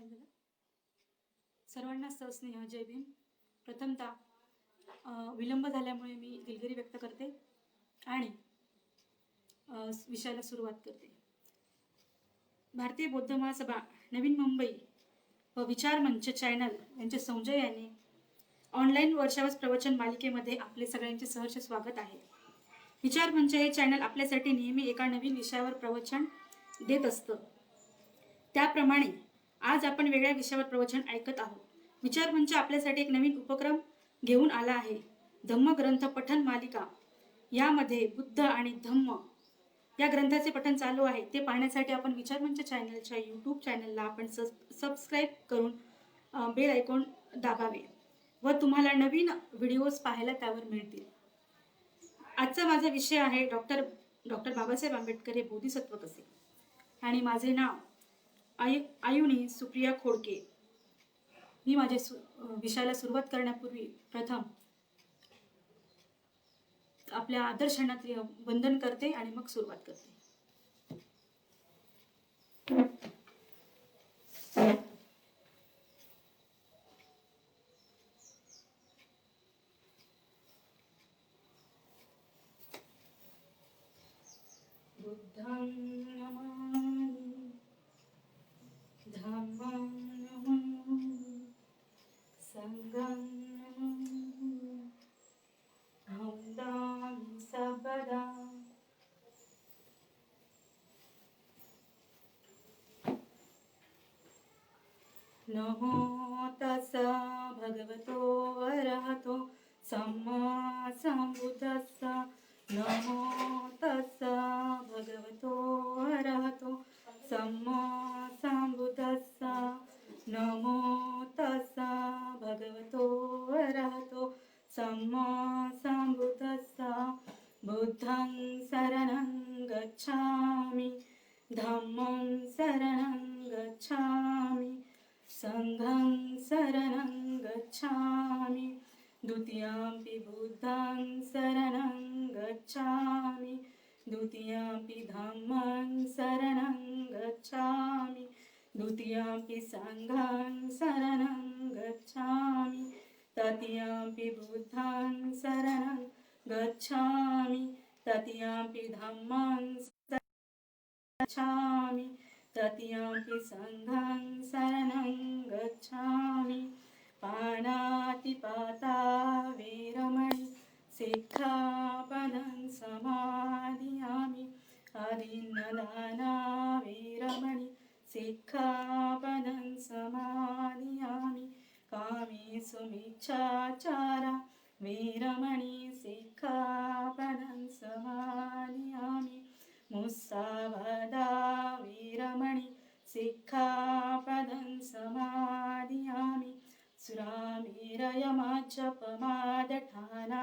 झालं. सर्वांना सस्नेह जय भीम. प्रथमतः विलंब झाल्यामुळे मी दिलगिरी व्यक्त करते आणि विषयाला सुरुवात करते. भारतीय बौद्ध महासभा नवीन मुंबई व विचार मंच चॅनल यांचे संजय यांनी ऑनलाईन वर्षावस प्रवचन मालिकेमध्ये आपले सगळ्यांचे सहर्ष स्वागत आहे. विचार मंच हे चॅनल आपल्यासाठी नेहमी एका नवीन विषयावर प्रवचन देत असतं. त्याप्रमाणे आज आपण वेगळ्या विषयावर प्रवचन ऐकत आहोत. विचार मंच आपल्यासाठी एक नवीन उपक्रम घेऊन आला आहे. धम्म ग्रंथ पठण मालिका. यामध्ये बुद्ध आणि धम्म या ग्रंथाचे पठण चालू आहे. ते पाहण्यासाठी आपण विचार मंच चॅनलच्या यूट्यूब चॅनलला आपण सबस्क्राईब करून बेल आयकॉन दाबावे व तुम्हाला नवीन व्हिडिओज पाहायला त्यावर मिळतील. आजचा माझा विषय आहे डॉक्टर बाबासाहेब आंबेडकर हे बोधिसत्व कसे. आणि माझे नाव आयुनी सुप्रिया खोडके. मी माझ्या विषयाला सुरुवात करण्यापूर्वी प्रथम आपल्या आदर्शांना वंदन करते आणि मग सुरुवात करते. बुद्धं नमामि, धम्मं नमामि, संघं नमामि, वन्दामि सर्वदा. नमो तस्स भगवतो अरहतो सम्मा सम्बुद्धस्स. नमो तस्स भगवतो अरहतो सम्मा सम्बुद्धस्स. नमो तस्स भगवतो अरहतो सम्मा सम्बुद्धस्स. बुद्धं शरणं गच्छामि, धम्मं शरणं गच्छामि, संघं शरणं गच्छामि, द्वितीयंपि बुद्धं शरणं गच्छामि, द्वितीयंपि धम्मं शरणं गच्छामि, द्वितीयंपि संघं शरणं गच्छामि, तृतीयंपि बुद्धं शरणं गच्छामि, तृतीयंपि धम्मं गच्छामि, तृतीयंपि संघं शरणं गच्छामि. पाणातिपाता वेरमणि सिक्खापदं समादियामि. अदिन्नदाना वेरमणि सिक्खापदं समादियामि. कामेषु मिच्छाचारा वेरमणि सिक्खापदं समादियामि. मुस्सावादा वेरमणि सिक्खापदं समादियामि. सुरामेरयमाचपमादठाना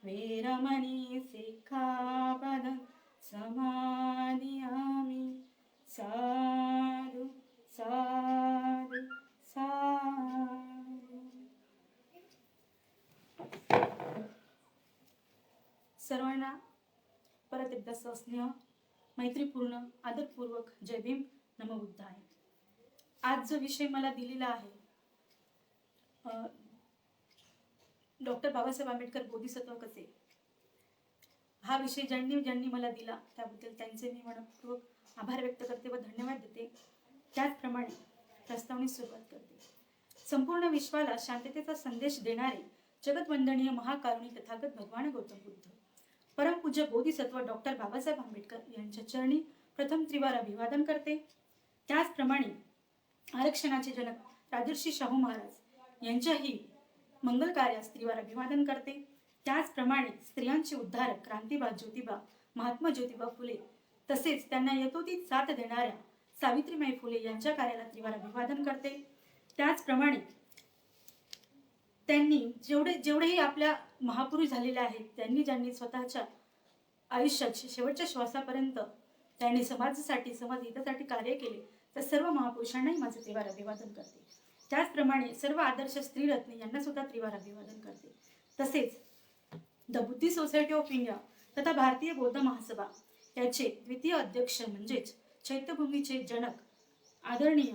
वेरमणि सिक्खापदं समादियामि. साधु साधु साधु. सर्वांना परत एकदा सस्नेह, मैत्रीपूर्ण, आदरपूर्वक जय भीम, नमो बुद्धाय. आज जो विषय मला दिलेला आहे डॉक्टर बाबासाहेब आंबेडकर बोधिसत्व कसे, हा विषय ज्यांनी मला दिला त्याबद्दल त्यांचे मी मनपूर्वक आभार व्यक्त करते व धन्यवाद देते. त्याचप्रमाणे प्रस्तावने सुरुवात करते. संपूर्ण विश्वाला शांततेचा संदेश देणारे जगतवंदनीय महाकारुणी तथागत भगवान गौतम बुद्ध परमपूज्य बोधिसत्व डॉक्टर बाबासाहेब आंबेडकर यांच्या चरणी प्रथम त्रिवार अभिवादन करते. त्याचप्रमाणे आरक्षणाचे जनक राजर्षी शाहू महाराज यांच्याही मंगल कार्यास त्रिवार अभिवादन करते. त्याचप्रमाणे स्त्रियांचे उद्धारक क्रांतीबा ज्योतिबा महात्मा ज्योतिबा फुले तसेच त्यांना यथोचित साथ देणाऱ्या सावित्रीबाई फुले यांच्या कार्याला त्रिवार अभिवादन करते. त्याचप्रमाणे त्यांनी जेवढेही आपल्या महापुरुष झालेले आहेत, त्यांनी ज्यांनी स्वतःच्या आयुष्यात शेवटच्या श्वासापर्यंत त्यांनी समाजासाठी समाज हितासाठी कार्य केले, तर सर्व महापुरुषांनाही माझे त्रिवार अभिवादन करते. त्याचप्रमाणे सर्व आदर्श स्त्रीरत्ने यांना सुद्धा त्रिवार अभिवादन करते. तसेच द बुद्धी सोसायटी ऑफ इंडिया तथा भारतीय बौद्ध महासभा याचे द्वितीय अध्यक्ष म्हणजेच चैत्यभूमीचे जनक आदरणीय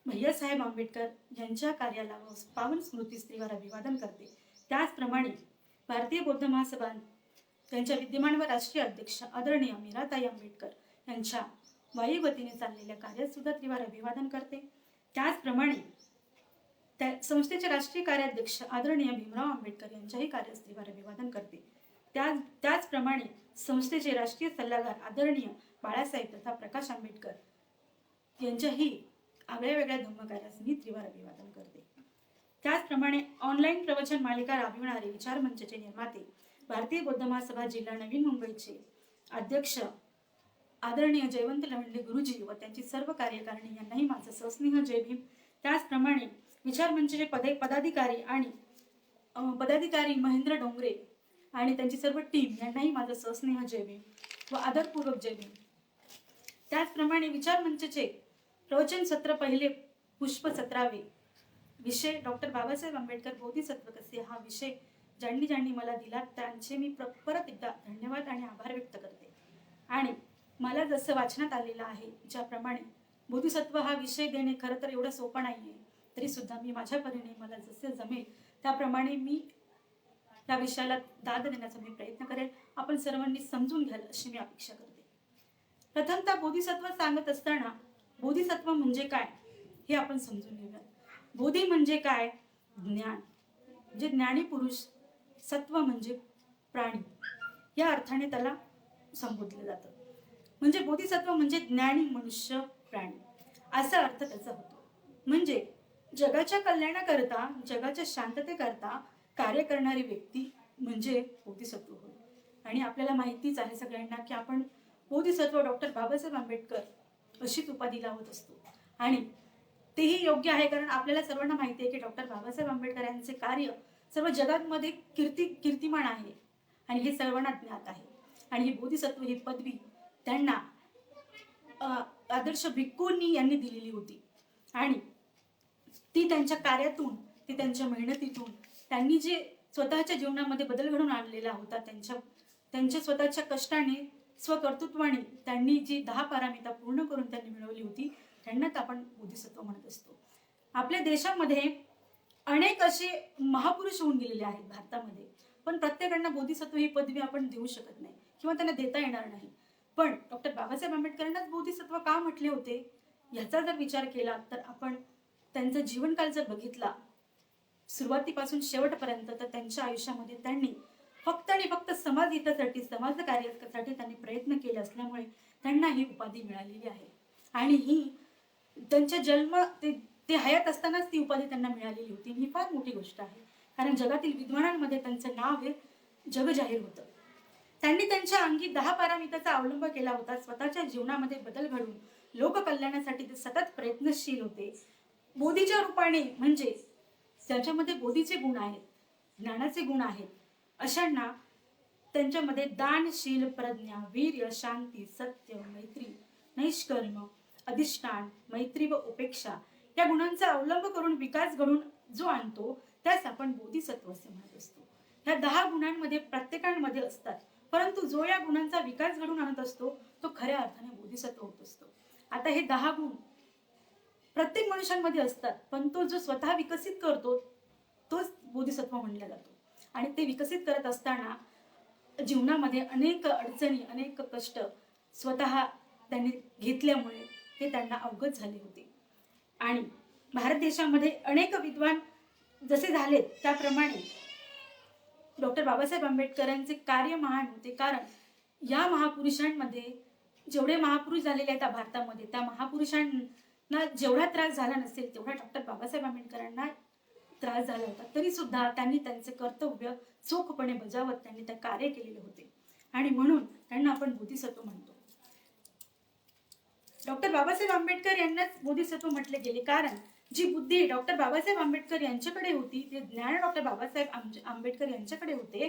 भैयासाहेब आंबेडकर यांच्या कार्याला व पावन स्मृती स्त्रीवर अभिवादन करते. त्याचप्रमाणे भारतीय बौद्ध महासभा त्यांच्या विद्यमान व राष्ट्रीय अध्यक्ष आदरणीय मीराताई आंबेडकर यांच्या वायुगतीने चाललेल्या कार्यात सुद्धा त्रिवार अभिवादन करते. त्याचप्रमाणे त्या संस्थेचे राष्ट्रीय कार्याध्यक्ष आदरणीय भीमराव आंबेडकर यांच्याही कार्यास त्रिवार अभिवादन करते. त्याचप्रमाणे संस्थेचे राष्ट्रीय सल्लागार आदरणीय बाळासाहेब तथा प्रकाश आंबेडकर यांच्याही आगळ्या वेगळ्या धम्मकार्यास मी त्रिवार अभिवादन करते. त्याचप्रमाणे ऑनलाईन प्रवचन मालिका राबविणारे विचार मंचचे निर्माते भारतीय बौद्ध महासभा जिल्हा नवी मुंबईचे अध्यक्ष आदरणीय जयवंत लवंडे गुरुजी व त्यांची सर्व कार्यकारिणी यांनाही माझं सस्नेह जय भीम. त्याचप्रमाणे विचार मंचचे पदाधिकारी महेंद्र डोंगरे आणि त्यांची सर्व टीम यांनाही माझं सस्नेह जय भीम व आदरपूर्वक जय भीम. त्याचप्रमाणे विचार मंचचे प्रवचन सत्र पहिले पुष्प 17वे विषय डॉक्टर बाबासाहेब आंबेडकर बोधिसत्व कसे हा विषय ज्यांनी मला दिला त्यांचे मी परत एकदा धन्यवाद आणि आभार व्यक्त करते. आणि मला जसं वाचनात आलेलं आहे ज्याप्रमाणे बोधिसत्व हा विषय देणे खरं तर एवढं सोपं नाहीये, तरी सुद्धा मी माझ्या परीने मला जसे जमेल त्याप्रमाणे मी या विषयाला दाद देण्याचा मी प्रयत्न करेल. आपण सर्वांनी समजून घ्याल अशी मी अपेक्षा करते. प्रथमतः बोधिसत्व सांगत असताना बोधिसत्व म्हणजे काय हे आपण समजून घेऊया. बोधी म्हणजे काय? ज्ञान, जे ज्ञानी पुरुष. सत्व म्हणजे प्राणी या अर्थाने त्याला संबोधलं जातं. म्हणजे बोधिसत्व म्हणजे ज्ञानी मनुष्य प्राणी असा अर्थ त्याचा होतो. म्हणजे जगाच्या कल्याणाकरता, जगाच्या शांततेकरता कार्य करणारी व्यक्ती म्हणजे बोधिसत्व होय. आणि आपल्याला माहितीच आहे सगळ्यांना की आपण बोधिसत्व डॉक्टर बाबासाहेब आंबेडकर अशीच उपाधी लावत असतो. आणि तेही योग्य आहे, कारण आपल्याला सर्वांना माहिती आहे की डॉक्टर बाबासाहेब आंबेडकर यांचे कार्य सर्व जगामध्ये कीर्तिमान आहे आणि हे सर्वांना ज्ञात आहे. आणि ही बोधिसत्व ही पदवी त्यांना आदर्श भिक्खूंनी यांनी दिलेली होती. आणि ती त्यांच्या कार्यातून, ती त्यांच्या मेहनतीतून, त्यांनी जे स्वतःच्या जीवनामध्ये बदल घडवून आणलेला होता, त्यांच्या स्वतःच्या कष्टाने, स्वकर्तृत्वाने त्यांनी जी 10 पारामिता पूर्ण करून त्यांनी मिळवली होती, त्यांनाच आपण बोधिसत्व म्हणत असतो. आपल्या देशामध्ये अनेक असे महापुरुष होऊन गेलेले आहेत भारतामध्ये, पण प्रत्येकांना बोधिसत्व ही पदवी आपण देऊ शकत नाही किंवा त्यांना देता येणार नाही. पण डॉक्टर बाबासाहेब आंबेडकरांनाच बोधिसत्व का म्हटले होते याचा जर विचार केला तर आपण त्यांचा जीवनकाल जर बघितला सुरुवातीपासून शेवटपर्यंत, तर त्यांच्या आयुष्यामध्ये त्यांनी फक्त आणि फक्त समाज हितासाठी, समाज कार्यासाठी त्यांनी प्रयत्न केले असल्यामुळे त्यांना ही उपाधी मिळालेली आहे. आणि ही त्यांच्या जन्म ते हयात असतानाच ती उपाधी त्यांना मिळालेली होती. ही फार मोठी गोष्ट आहे, कारण जगातील विद्वानांमध्ये त्यांचं नाव हे जगजाहीर होतं. त्यांनी त्यांच्या अंगी 10 पारामिताचा अवलंब केला होता. स्वतःच्या जीवनामध्ये बदल घडवून लोककल्याणासाठी ते सतत प्रयत्नशील होते. बोधीच्या रूपाने, म्हणजे त्याच्यामध्ये बोधीचे गुण आहेत, ज्ञानाचे गुण आहेत, अशांना त्यांच्यामध्ये दानशील प्रज्ञा, वीर्य, शांती, सत्य, मैत्री, नैष्कर्म, अधिष्ठान, मैत्री व उपेक्षा या गुणांचा अवलंब करून विकास घडून जो आणतो त्यास आपण बोधिसत्व असे म्हणत असतो. ह्या 10 गुणांमध्ये प्रत्येकामध्ये असतात, परंतु जो या गुणांचा विकास घडून आणत असतो तो खऱ्या अर्थाने बोधिसत्व होत असतो. आता हे 10 गुण प्रत्येक मनुष्यांमध्ये असतात, पण तो जो स्वतः विकसित करतो तोच बोधिसत्व म्हणला जातो. आणि ते विकसित करत असताना जीवनामध्ये अनेक अडचणी, अनेक कष्ट स्वतः त्यांनी घेतल्यामुळे ते त्यांना अवगत झाले होते. आणि भारत देशामध्ये अनेक विद्वान जसे झालेत त्याप्रमाणे डॉक्टर बाबासाहेब आंबेडकरांचे कार्य महान होते. कारण या महापुरुषांमध्ये जेवढे महापुरुष झालेले आहेत भारतामध्ये, त्या महापुरुषांना जेवढा त्रास झाला नसेल तेवढा डॉक्टर बाबासाहेब आंबेडकरांना त्रास झाला होता. तरी सुद्धा त्यांनी त्यांचे कर्तव्य चोखपणे बजावत त्यांनी ते कार्य केलेले होते आणि म्हणून त्यांना आपण बोधिसत्व म्हणतो. डॉक्टर बाबासाहेब आंबेडकर यांनाच बोधिसत्व म्हटले गेले, कारण जी बुद्धी डॉक्टर बाबासाहेब आंबेडकर यांच्याकडे होती, ते ज्ञान डॉक्टर बाबासाहेब आंबेडकर यांच्याकडे होते,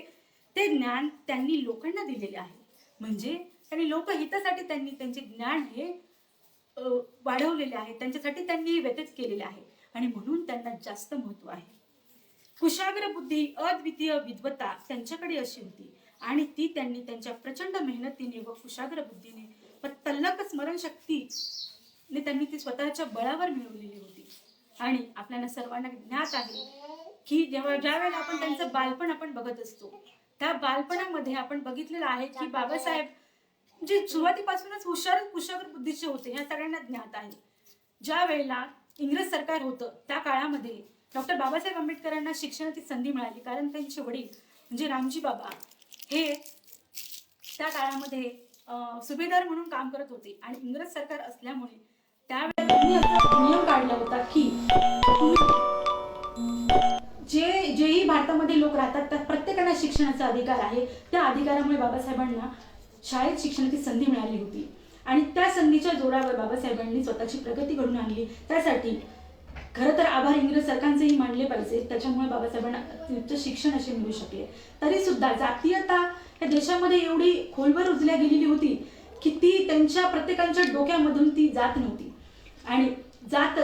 ते ज्ञान त्यांनी लोकांना दिलेले आहे. म्हणजे त्यांनी लोकहितासाठी त्यांनी त्यांचे ज्ञान हे वाढवलेले आहे, त्यांच्यासाठी त्यांनी व्यतीत केलेले आहे आणि म्हणून त्यांना जास्त महत्व आहे. कुशाग्र बुद्धी, अद्वितीय विद्वत्ता त्यांच्याकडे अशी होती आणि ती त्यांनी त्यांच्या प्रचंड मेहनतीने व कुशाग्र बुद्धीने व तल्लक स्मरणशक्ती आणि त्यांनी ती स्वतःच्या बळावर मिळवलेली होती. आणि आपल्याला सर्वांना ज्ञात आहे की ज्या वेळेला आपण त्यांचं बालपण आपण बघत असतो, त्या बालपणामध्ये आपण बघितलेलं आहे की बाबासाहेब जे सुरुवातीपासूनच कुशाग्र बुद्धीचे होते, ह्या सगळ्यांना ज्ञात आहे. ज्या वेळेला इंग्रज सरकार होतं त्या काळामध्ये डॉक्टर बाबासाहेब आंबेडकरांना शिक्षणाची संधी मिळाली, कारण त्यांचे वडील म्हणजे रामजी बाबा हे त्या काळामध्ये सुभेदार म्हणून काम करत होते. आणि इंग्रज सरकार असल्यामुळे त्यावेळेला त्यांनी असा नियम काढला होता की जेही भारतामध्ये लोक राहतात त्या प्रत्येकाला शिक्षणाचा अधिकार आहे. त्या अधिकारामुळे बाबासाहेबांना शाळेत शिक्षणाची संधी मिळाली होती. आणि त्या संधीच्या जोरावर बाबासाहेबांनी स्वतःची प्रगती घडून आणली. त्यासाठी खरं तर आभार इंग्रज सरकारचेही मानले पाहिजे. त्याच्यामुळे बाबासाहेबांना उच्च शिक्षण असे मिळू शकले. तरी सुद्धा जातीयता या देशामध्ये एवढी खोलवर रुजल्या गेलेली होती की ती त्यांच्या प्रत्येकाच्या डोक्यामधून ती जात नव्हती. आणि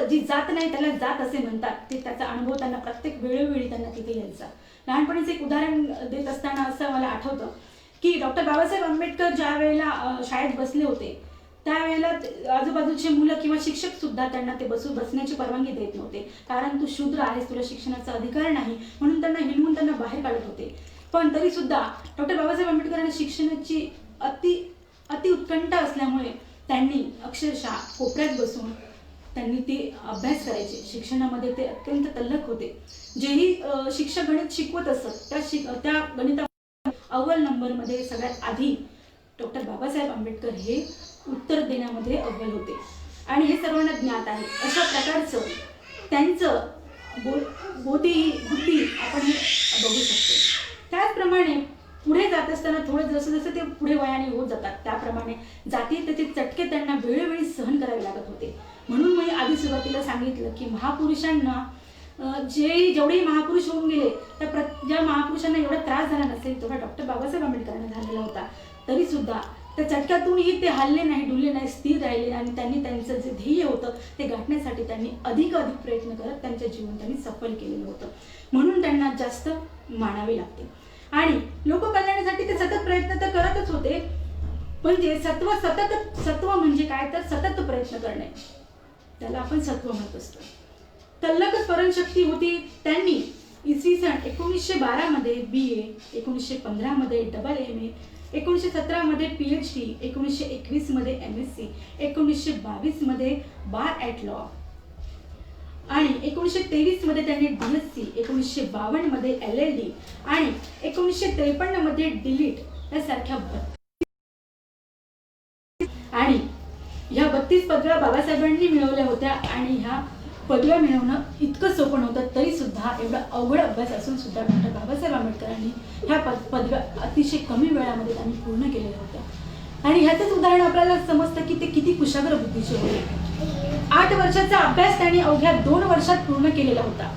जी जात नाही त्याला जात असे म्हणतात. ते त्याचा अनुभव त्यांना प्रत्येक वेळोवेळी त्यांना तिथे यायचा. लहानपणीच एक उदाहरण देत असताना असं मला आठवतं की डॉक्टर बाबासाहेब आंबेडकर ज्या वेळेला शाळेत बसले होते त्यावेळेला आजूबाजूचे मुलं किंवा शिक्षक सुद्धा त्यांना ते बसण्याची परवानगी देत नव्हते. कारण तू शूद्र आहेस, तुला शिक्षणाचा अधिकार नाही म्हणून त्यांना हिणवून त्यांना बाहेर काढत होते. पण तरी सुद्धा डॉक्टर बाबासाहेब आंबेडकरांना शिक्षणाची अति उत्कंठा असल्यामुळे त्यांनी अक्षरशः कोपऱ्यात बसून त्यांनी ते अभ्यास करायचे. शिक्षणामध्ये ते अत्यंत तल्लख होते. जेही शिक्षक गणित शिकवत असत त्या गणिता अव्वल नंबरमध्ये सगळ्यात आधी डॉक्टर बाबासाहेब आंबेडकर हे उत्तर देण्यामध्ये अव्वल होते. आणि हे सर्वांना ज्ञात आहे. अशा प्रकारचं त्यांचं बुद्धी आपण हे बघू शकतो. त्याचप्रमाणे पुढे जात असताना थोडं जसं जसं ते पुढे वयाने होत जातात त्याप्रमाणे जातीयतेचे चटके त्यांना वेळोवेळी सहन करावे लागत होते. म्हणून मी आधी सुरुवातीला सांगितलं की महापुरुषांना जेवढे महापुरुष होऊन गेले त्या ज्या महापुरुषांना एवढा त्रास झाला नसेल तेवढा डॉक्टर बाबासाहेब आंबेडकरांना झालेला होता. तरी सुद्धा त्या चटक्यातूनही ते हलले नाही, डुलले नाही, स्थिर राहिले. आणि त्यांनी त्यांचं जे ध्येय होतं ते गाठण्यासाठी त्यांनी अधिक प्रयत्न करत त्यांचं जीवन त्यांनी सफल केलेलं होतं. म्हणून त्यांना जास्त मानावे लागते. आणि लोककल्याणासाठी ते सतत प्रयत्न तर करतच होते. म्हणजे सत्व म्हणजे काय तर सतत प्रयत्न करणे, त्याला आपण सत्व म्हणत असतो. तल्लख स्मरणशक्ती होती. त्यांनी इसवी सन 1912 मध्ये BA, 1915 मध्ये MA, 1917 मध्ये PhD, 1921 मध्ये MSc, 1922 मध्ये बार ॲट लॉ आणि 1923 मध्ये त्यांनी DSc, 1952 मध्ये LLD आणि 1953 मध्ये DLIT यासारख्या आणि ह्या 32 पदव्या बाबासाहेबांनी मिळवल्या होत्या. आणि ह्या पदव्या मिळवणं इतकं सोपं नव्हतं. तरी सुद्धा एवढा अवघड अभ्यास असून सुद्धा डॉक्टर बाबासाहेब आंबेडकरांनी ह्या पदव्या अतिशय कमी वेळामध्ये त्यांनी पूर्ण केलेल्या होत्या. आणि ह्याचंच उदाहरण आपल्याला समजतं की ते किती कुशाग्र बुद्धीचे होते. 8 वर्षाचा अभ्यास त्यांनी अवघ्या 2 वर्षात पूर्ण केलेला होता.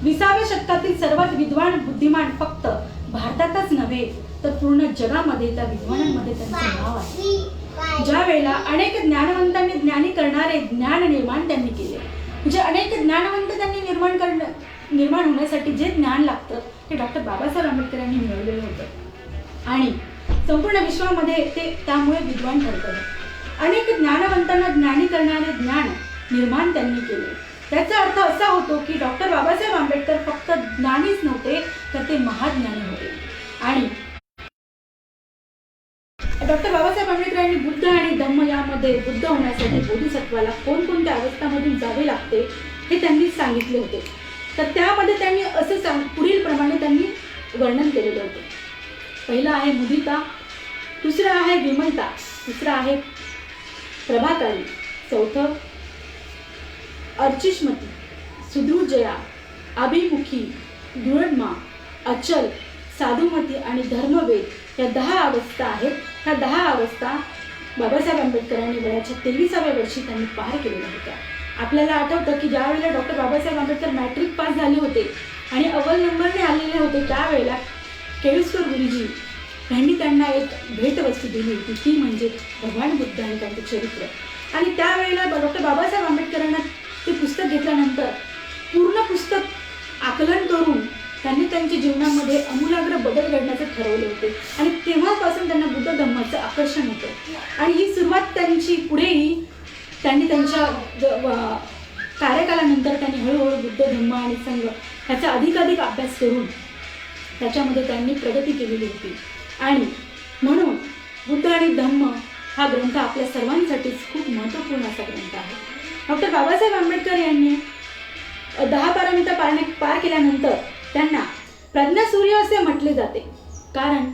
20व्या शतकातील सर्वात विद्वान बुद्धिमान फक्त भारतातच नव्हे तर पूर्ण जगामध्ये त्या विद्वानांमध्ये त्यांचं नाव आहे. ज्या वेळेला अनेक ज्ञानवंतांनी ज्ञानी करणारे ज्ञान निर्माण त्यांनी केले. म्हणजे अनेक ज्ञानवंत त्यांनी निर्माण होण्यासाठी जे ज्ञान लागतं ते डॉक्टर बाबासाहेब आंबेडकरांनी मिळवलेलं होतं. आणि संपूर्ण विश्वामध्ये ते त्यामुळे विद्वान ठरतात. अनेक ज्ञानवंतांना ज्ञानी करणारे ज्ञान निर्माण त्यांनी केले. त्याचा अर्थ असा होतो की डॉक्टर बाबासाहेब आंबेडकर फक्त ज्ञानीच नव्हते तर ते महाज्ञानी होते. आणि डॉक्टर बाबासाहेब आंबेडकरांनी बुद्ध आणि धम्म यामध्ये बुद्ध होण्यासाठी बोधिसत्वाला कोणकोणत्या अवस्थांमधून जावे लागते हे त्यांनी सांगितले होते. तर त्यामध्ये त्यांनी असं पुढील प्रमाणे त्यांनी वर्णन केलेलं होतं. पहिलं आहे मुदिता, दुसरं आहे विमलता, तिसरं आहे प्रभाकारी, चौथं अर्चिष्मती, सुदृढजया, अभिमुखी, दृढमा, अचल, साधुमती आणि धर्मवेद या 10 अवस्था आहेत. ह्या 10 अवस्था बाबासाहेब आंबेडकरांनी वयाच्या 23व्या वर्षी त्यांनी पार केलेल्या होत्या. आपल्याला आठवतं की ज्या वेळेला doctor Babasaheb Ambedkar matric pass झाले होते आणि अव्वल नंबरने आलेले होते त्यावेळेला केळुस्कर गुरुजी यांनी त्यांना एक भेटवस्तू दिली होती. ती म्हणजे भगवान बुद्ध आणि त्यांचे चरित्र. आणि त्यावेळेला डॉक्टर बाबासाहेब आंबेडकरांना ते पुस्तक घेतल्यानंतर पूर्ण पुस्तक आकलन करून त्यांनी त्यांच्या जीवनामध्ये आमूलाग्र बदल घडण्याचे ठरवले होते. आणि तेव्हापासून त्यांना बुद्ध धम्माचं आकर्षण होतं. आणि ही सुरुवात त्यांची पुढेही त्यांनी त्यांच्या कार्यकालानंतर त्यांनी हळूहळू बुद्ध धम्म आणि संघ ह्याचा अधिकाधिक अभ्यास करून त्याच्यामध्ये त्यांनी प्रगती केलेली होती. आणि म्हणून बुद्ध आणि धम्म हा ग्रंथ आपल्या सर्वांसाठीच खूप महत्त्वपूर्ण असा ग्रंथ आहे. डॉक्टर बाबासाहेब आंबेडकर यांनी 10-12 मिनिटं पार केल्यानंतर त्यांना प्रज्ञासूर्य असे म्हटले जाते, कारण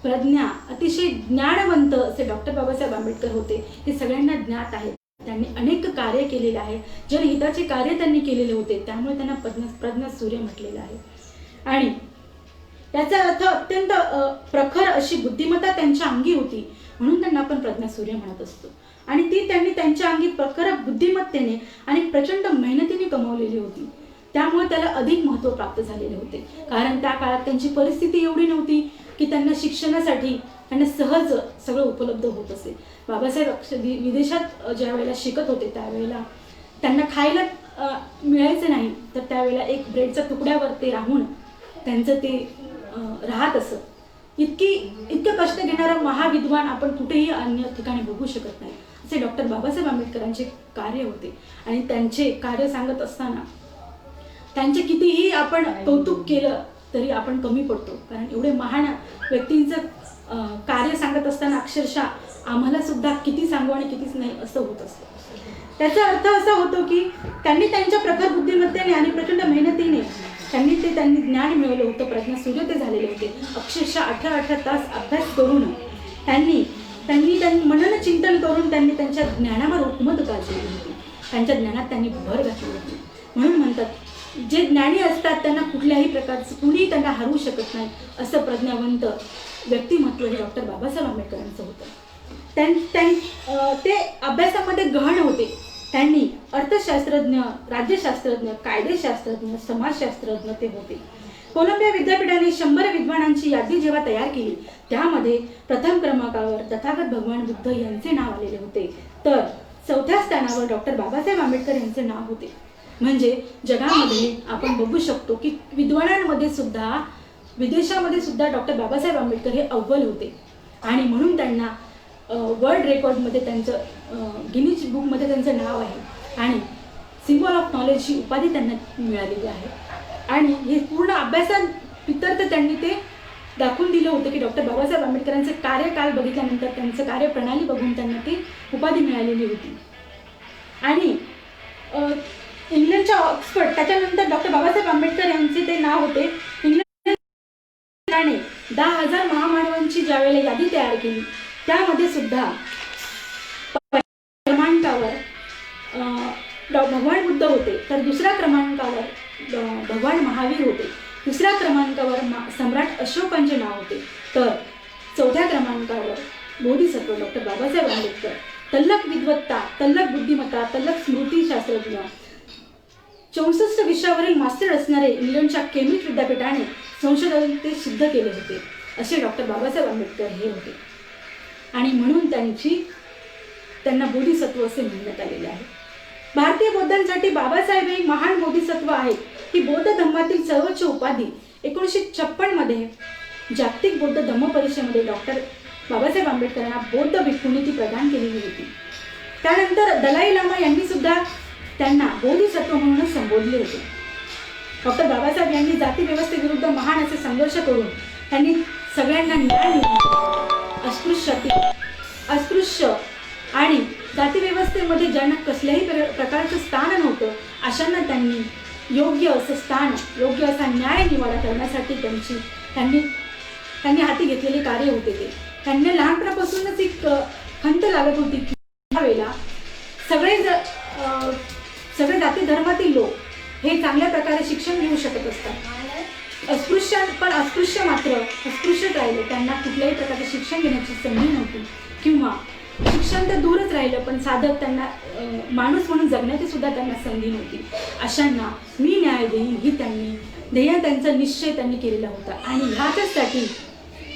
प्रज्ञा अतिशय ज्ञानवंत असे डॉक्टर बाबासाहेब आंबेडकर होते. हे सगळ्यांना ज्ञात आहे. त्यांनी अनेक कार्य केलेले आहे, जनहिताचे कार्य त्यांनी केलेले होते, त्यामुळे त्यांना प्रज्ञासूर्य म्हटलेलं आहे. आणि याचा अर्थ अत्यंत प्रखर अशी बुद्धिमत्ता त्यांच्या अंगी होती, म्हणून त्यांना आपण प्रज्ञासूर्य म्हणत असतो. आणि ती त्यांनी त्यांच्या अंगी प्रखर बुद्धिमत्तेने आणि प्रचंड मेहनतीने कमावलेली होती. त्यामुळे त्याला अधिक महत्त्व प्राप्त झालेले होते, कारण त्या काळात त्यांची परिस्थिती एवढी नव्हती की त्यांना शिक्षणासाठी त्यांना सहज सगळं उपलब्ध होत असे. बाबासाहेब विदेशात ज्या वेळेला शिकत होते त्यावेळेला त्यांना खायला मिळायचं नाही, तर त्यावेळेला एक ब्रेडच्या तुकड्यावर ते राहून त्यांचं ते राहत असत. इतकं कष्ट घेणारा महाविद्वान आपण कुठेही अन्य ठिकाणी बघू शकत नाही, असे डॉक्टर बाबासाहेब आंबेडकरांचे कार्य होते. आणि त्यांचे कार्य सांगत असताना त्यांचे कितीही आपण कौतुक केलं तरी आपण कमी पडतो, कारण एवढे महान व्यक्तींचं कार्य सांगत असताना अक्षरशः आम्हाला सुद्धा किती सांगू आणि कितीच नाही असं होत असतं. त्याचा अर्थ असा होतो की त्यांनी त्यांच्या प्रखर बुद्धिमत्तेने आणि प्रचंड मेहनतीने त्यांनी ज्ञान मिळवलं होतं. प्रज्ञासूर्य ते झालेले होते. अक्षरशः 18 तास अभ्यास करून त्यांनी मनन चिंतन करून त्यांनी त्यांच्या ज्ञानावर हुकूमत गाजवली होती. त्यांच्या ज्ञानात त्यांनी भर घातली होती. म्हणून म्हणतात जे ज्ञानी असतात त्यांना कुठल्याही प्रकारचं कुणीही त्यांना हरवू शकत नाही, असं प्रज्ञावंत व्यक्तिमत्व हे डॉक्टर बाबासाहेब आंबेडकरांचं होतं. ते अभ्यासामध्ये गहन होते. त्यांनी अर्थशास्त्रज्ञ, राज्यशास्त्रज्ञ, कायदेशास्त्रज्ञ, समाजशास्त्रज्ञ ते होते. कोलंबिया विद्यापीठाने 100 विद्वानांची यादी जेव्हा तयार केली त्यामध्ये प्रथम क्रमांकावर तथागत भगवान बुद्ध यांचे नाव आलेले होते, तर 4थ्या स्थानावर डॉक्टर बाबासाहेब आंबेडकर यांचे नाव होते. म्हणजे जगामध्ये आपण बघू शकतो की विद्वानांमध्ये सुद्धा विदेशामध्ये सुद्धा डॉक्टर बाबासाहेब आंबेडकर हे अव्वल होते. आणि म्हणून त्यांना वर्ल्ड रेकॉर्डमध्ये त्यांचं गिनीज बुकमध्ये त्यांचं नाव आहे आणि सिम्बॉल ऑफ नॉलेज ही उपाधी त्यांना मिळालेली आहे. आणि हे पूर्ण अभ्यासात त्यांनी ते दाखवून दिलं होतं की डॉक्टर बाबासाहेब आंबेडकरांचे कार्यकाल बघितल्यानंतर त्यांचं कार्यप्रणाली बघून त्यांना ती उपाधी मिळालेली होती. आणि इंग्लंडच्या ऑक्सफर्ड त्याच्यानंतर डॉक्टर बाबासाहेब आंबेडकर यांचे ते नाव होते. इंग्लंडने 10,000 महामानवांची ज्यावेळेला यादी तयार केली त्यामध्ये सुद्धा क्रमांकावर भगवान बुद्ध होते, तर दुसऱ्या क्रमांकावर भगवान महावीर होते, तिसऱ्या क्रमांकावर सम्राट अशोकांचे नाव होते, तर 4थ्या क्रमांकावर बोधिसत्व डॉक्टर बाबासाहेब आंबेडकर. तल्लख विद्वत्ता, तल्लख बुद्धिमत्ता, तल्लख स्मृतीशास्त्रज्ञ, 64 विषयावरील मास्टर असणारे इंग्लंडच्या केम्ब्रिज विद्यापीठाने संशोधन ते सिद्ध केले होते, असे डॉक्टर बाबासाहेब आंबेडकर हे होते. आणि म्हणून त्यांना बोधिसत्व असे म्हणण्यात आलेले आहे. भारतीय बौद्धांसाठी बाबासाहेब हे महान बोधिसत्व आहेत. ही बौद्ध धम्मातील सर्वोच्च उपाधी 1956 मध्ये जागतिक बौद्ध धम्म परिषदेमध्ये डॉक्टर बाबासाहेब आंबेडकरांना बौद्ध भिक्खूंनी ती प्रदान केलेली होती. त्यानंतर दलाई लामा यांनी सुद्धा त्यांना बोधिसत्व म्हणून संबोधले होते. डॉक्टर बाबासाहेब यांनी जाती व्यवस्थेविरुद्ध महान असे संघर्ष करून त्यांनी सगळ्यांना न्याय मिळवून अस्पृश्य आणि जाती व्यवस्थेमध्ये ज्यांना कसल्याही प्रकारचं स्थान नव्हतं अशांना त्यांनी योग्य असं स्थान, योग्य असा न्याय निवाडा करण्यासाठी त्यांनी हाती घेतलेले कार्य होते. ते त्यांना लहानपणापासूनच एक खंत लागत होती की त्यावेळेला सगळे जाती धर्मातील लोक हे चांगल्या प्रकारे शिक्षण घेऊ शकत असतात. अस्पृश्य मात्र अस्पृश्यच राहिले. त्यांना कुठल्याही प्रकारचे शिक्षण घेण्याची संधी नव्हती किंवा शिक्षण तर दूरच राहिलं, पण साधक त्यांना माणूस म्हणून जगण्याची सुद्धा त्यांना संधी नव्हती. अशांना मी न्याय देईन ही त्यांचा निश्चय त्यांनी केलेला होता. आणि ह्याच्यासाठी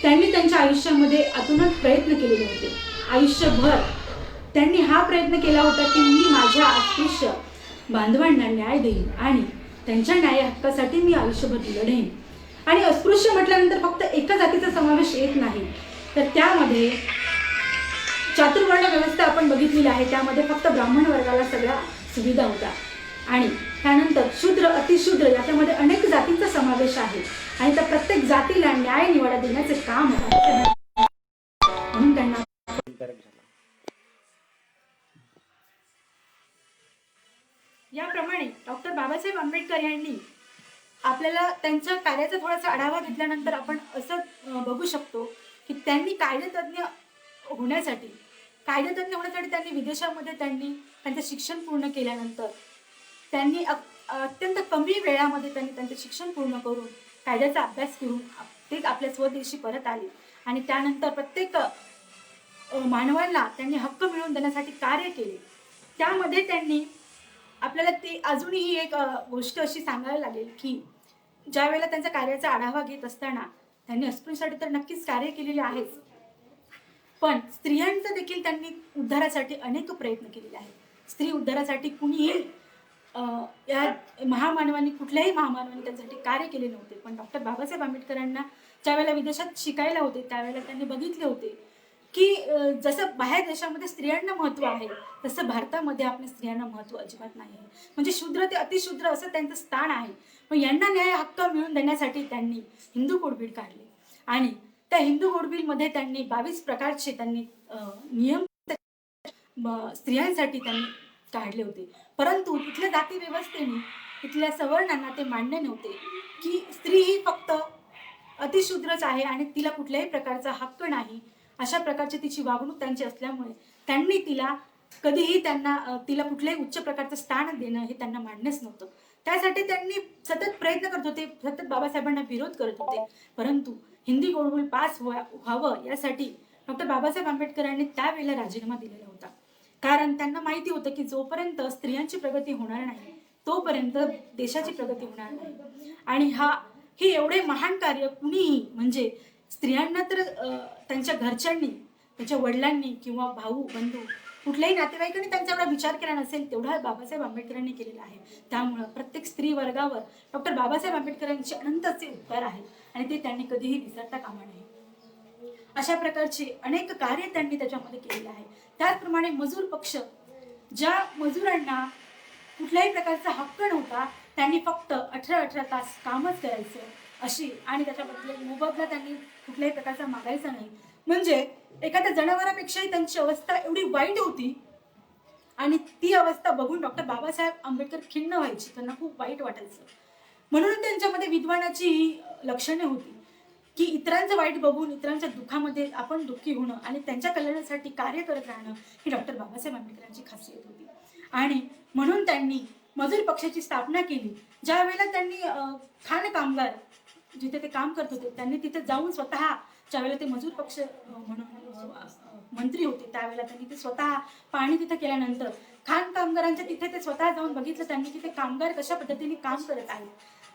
त्यांनी त्यांच्या आयुष्यामध्ये अतोनात प्रयत्न केलेले होते. आयुष्यभर त्यांनी हा प्रयत्न केला होता की मी माझ्या अस्पृश्य बांधवांना न्याय देईन आणि त्यांच्या न्याय हक्कासाठी मी आयुष्यभर लढेन. आणि अस्पृश्य म्हटल्यानंतर फक्त एका जातीचा समावेश येत नाही, तर त्यामध्ये चातुर्वर्ण व्यवस्था आपण बघितलेली आहे, त्यामध्ये फक्त ब्राह्मण वर्गाला सगळ्या सुविधा होत्या आणि त्यानंतर शूद्र अतिशूद्र याच्यामध्ये अनेक जातींचा समावेश आहे आणि त्या प्रत्येक जातीला न्याय निवाडा देण्याचे काम म्हणून त्यांना याप्रमाणे डॉक्टर बाबासाहेब आंबेडकर यांनी आपल्याला त्यांच्या कार्याचा थोडासा आढावा घेतल्यानंतर आपण असं बघू शकतो की त्यांनी कायदेतज्ञ होण्यासाठी त्यांनी विदेशामध्ये त्यांचं शिक्षण पूर्ण केल्यानंतर त्यांनी अत्यंत कमी वेळामध्ये त्यांनी त्यांचं शिक्षण पूर्ण करून कायद्याचा अभ्यास करून ते आपल्या स्वदेशी परत आले आणि त्यानंतर प्रत्येक मानवाला त्यांनी हक्क मिळवून देण्यासाठी कार्य केले. त्यामध्ये त्यांनी आपल्याला ती अजूनही एक गोष्ट अशी सांगायला लागेल की ज्या वेळेला त्यांच्या कार्याचा आढावा घेत असताना त्यांनी अस्पृश्यांसाठी तर नक्कीच कार्य केलेले आहेच, पण स्त्रियांचं देखील त्यांनी उद्धारासाठी अनेक प्रयत्न केलेले आहेत. स्त्री उद्धारासाठी कुणीही या कुठल्याही महामानवांनी त्यांच्यासाठी कार्य केले नव्हते, पण डॉक्टर बाबासाहेब आंबेडकरांना ज्या वेळेला विदेशात शिकायला होते त्यावेळेला त्यांनी बघितले होते की जसं बाहेर देशामध्ये स्त्रियांना महत्व आहे तसं भारतामध्ये आपल्या स्त्रियांना महत्व अजिबात नाही आहे. म्हणजे शूद्र ते अतिशूद्र असं त्यांचं स्थान आहे. मग यांना न्याय हक्क मिळवून देण्यासाठी त्यांनी हिंदू कोड बिल काढले आणि त्या हिंदू कोड बिल मध्ये त्यांनी 22 प्रकारचे त्यांनी नियम स्त्रियांसाठी त्यांनी काढले होते. परंतु इथल्या जाती व्यवस्थेने इथल्या सवर्णांना ते मान्य नव्हते की स्त्री ही फक्त अतिशूद्रच आहे आणि तिला कुठल्याही प्रकारचा हक्क नाही. अशा प्रकारची तिची वागणूक त्यांची असल्यामुळे त्यांनी कधीही तिला कुठल्याही उच्च प्रकारचं स्थान देणं हे त्यांना मान्यच नव्हतं. त्यासाठी त्यांनी सतत प्रयत्न करत होते, सतत बाबासाहेबांना विरोध करत होते. परंतु हिंदी कोड बिल पास व्हावं यासाठी डॉक्टर बाबासाहेब आंबेडकरांनी त्यावेळेला राजीनामा दिलेला होता. कारण त्यांना माहिती होतं की जोपर्यंत स्त्रियांची प्रगती होणार नाही तोपर्यंत देशाची प्रगती होणार नाही. आणि हे एवढे महान कार्य कुणीही म्हणजे स्त्रियांना तर त्यांच्या घरच्यांनी, त्यांच्या वडिलांनी किंवा भाऊ बंधू कुठल्याही नातेवाईकांनी त्यांचा एवढा विचार केला नसेल तेवढा बाबासाहेब आंबेडकरांनी केलेला आहे. त्यामुळं प्रत्येक स्त्री वर्गावर डॉक्टर बाबासाहेब आंबेडकरांचे अनंत असे उपकार आहेत आणि ते त्यांनी कधीही विसरता कामा नये. अशा प्रकारचे अनेक कार्य त्यांनी त्याच्यामध्ये केलेले आहे. त्याचप्रमाणे मजूर पक्ष, ज्या मजुरांना कुठल्याही प्रकारचा हक्क नव्हता त्यांनी फक्त 18 तास कामच करायचं अशी आणि त्याच्याबद्दल मोबदला त्यांनी कुठल्याही प्रकारचा मागायचा नाही. म्हणजे एखाद्या जनावरापेक्षाही त्यांची अवस्था एवढी वाईट होती आणि ती अवस्था बघून डॉक्टर बाबासाहेब आंबेडकर खिन्न व्हायची, त्यांना खूप वाईट वाटायचं. म्हणून त्यांच्यामध्ये विद्वानाची ही लक्षणे होती की इतरांचं वाईट बघून इतरांच्या दुःखामध्ये आपण दुःखी होणं आणि त्यांच्या कल्याणासाठी कार्य करत राहणं ही डॉक्टर बाबासाहेब आंबेडकरांची खासियत होती. आणि म्हणून त्यांनी मजूर पक्षाची स्थापना केली. ज्या वेळेला त्यांनी खाण कामगार जिथे ते काम करत होते त्यांनी तिथे जाऊन स्वतः, ज्यावेळेला ते मजूर पक्ष म्हणून मंत्री होते त्यावेळेला त्यांनी ते स्वतः पाहणी तिथे केल्यानंतर खाण कामगारांच्या तिथे ते स्वतः जाऊन बघितलं त्यांनी की ते कामगार कशा पद्धतीने काम करत आहेत.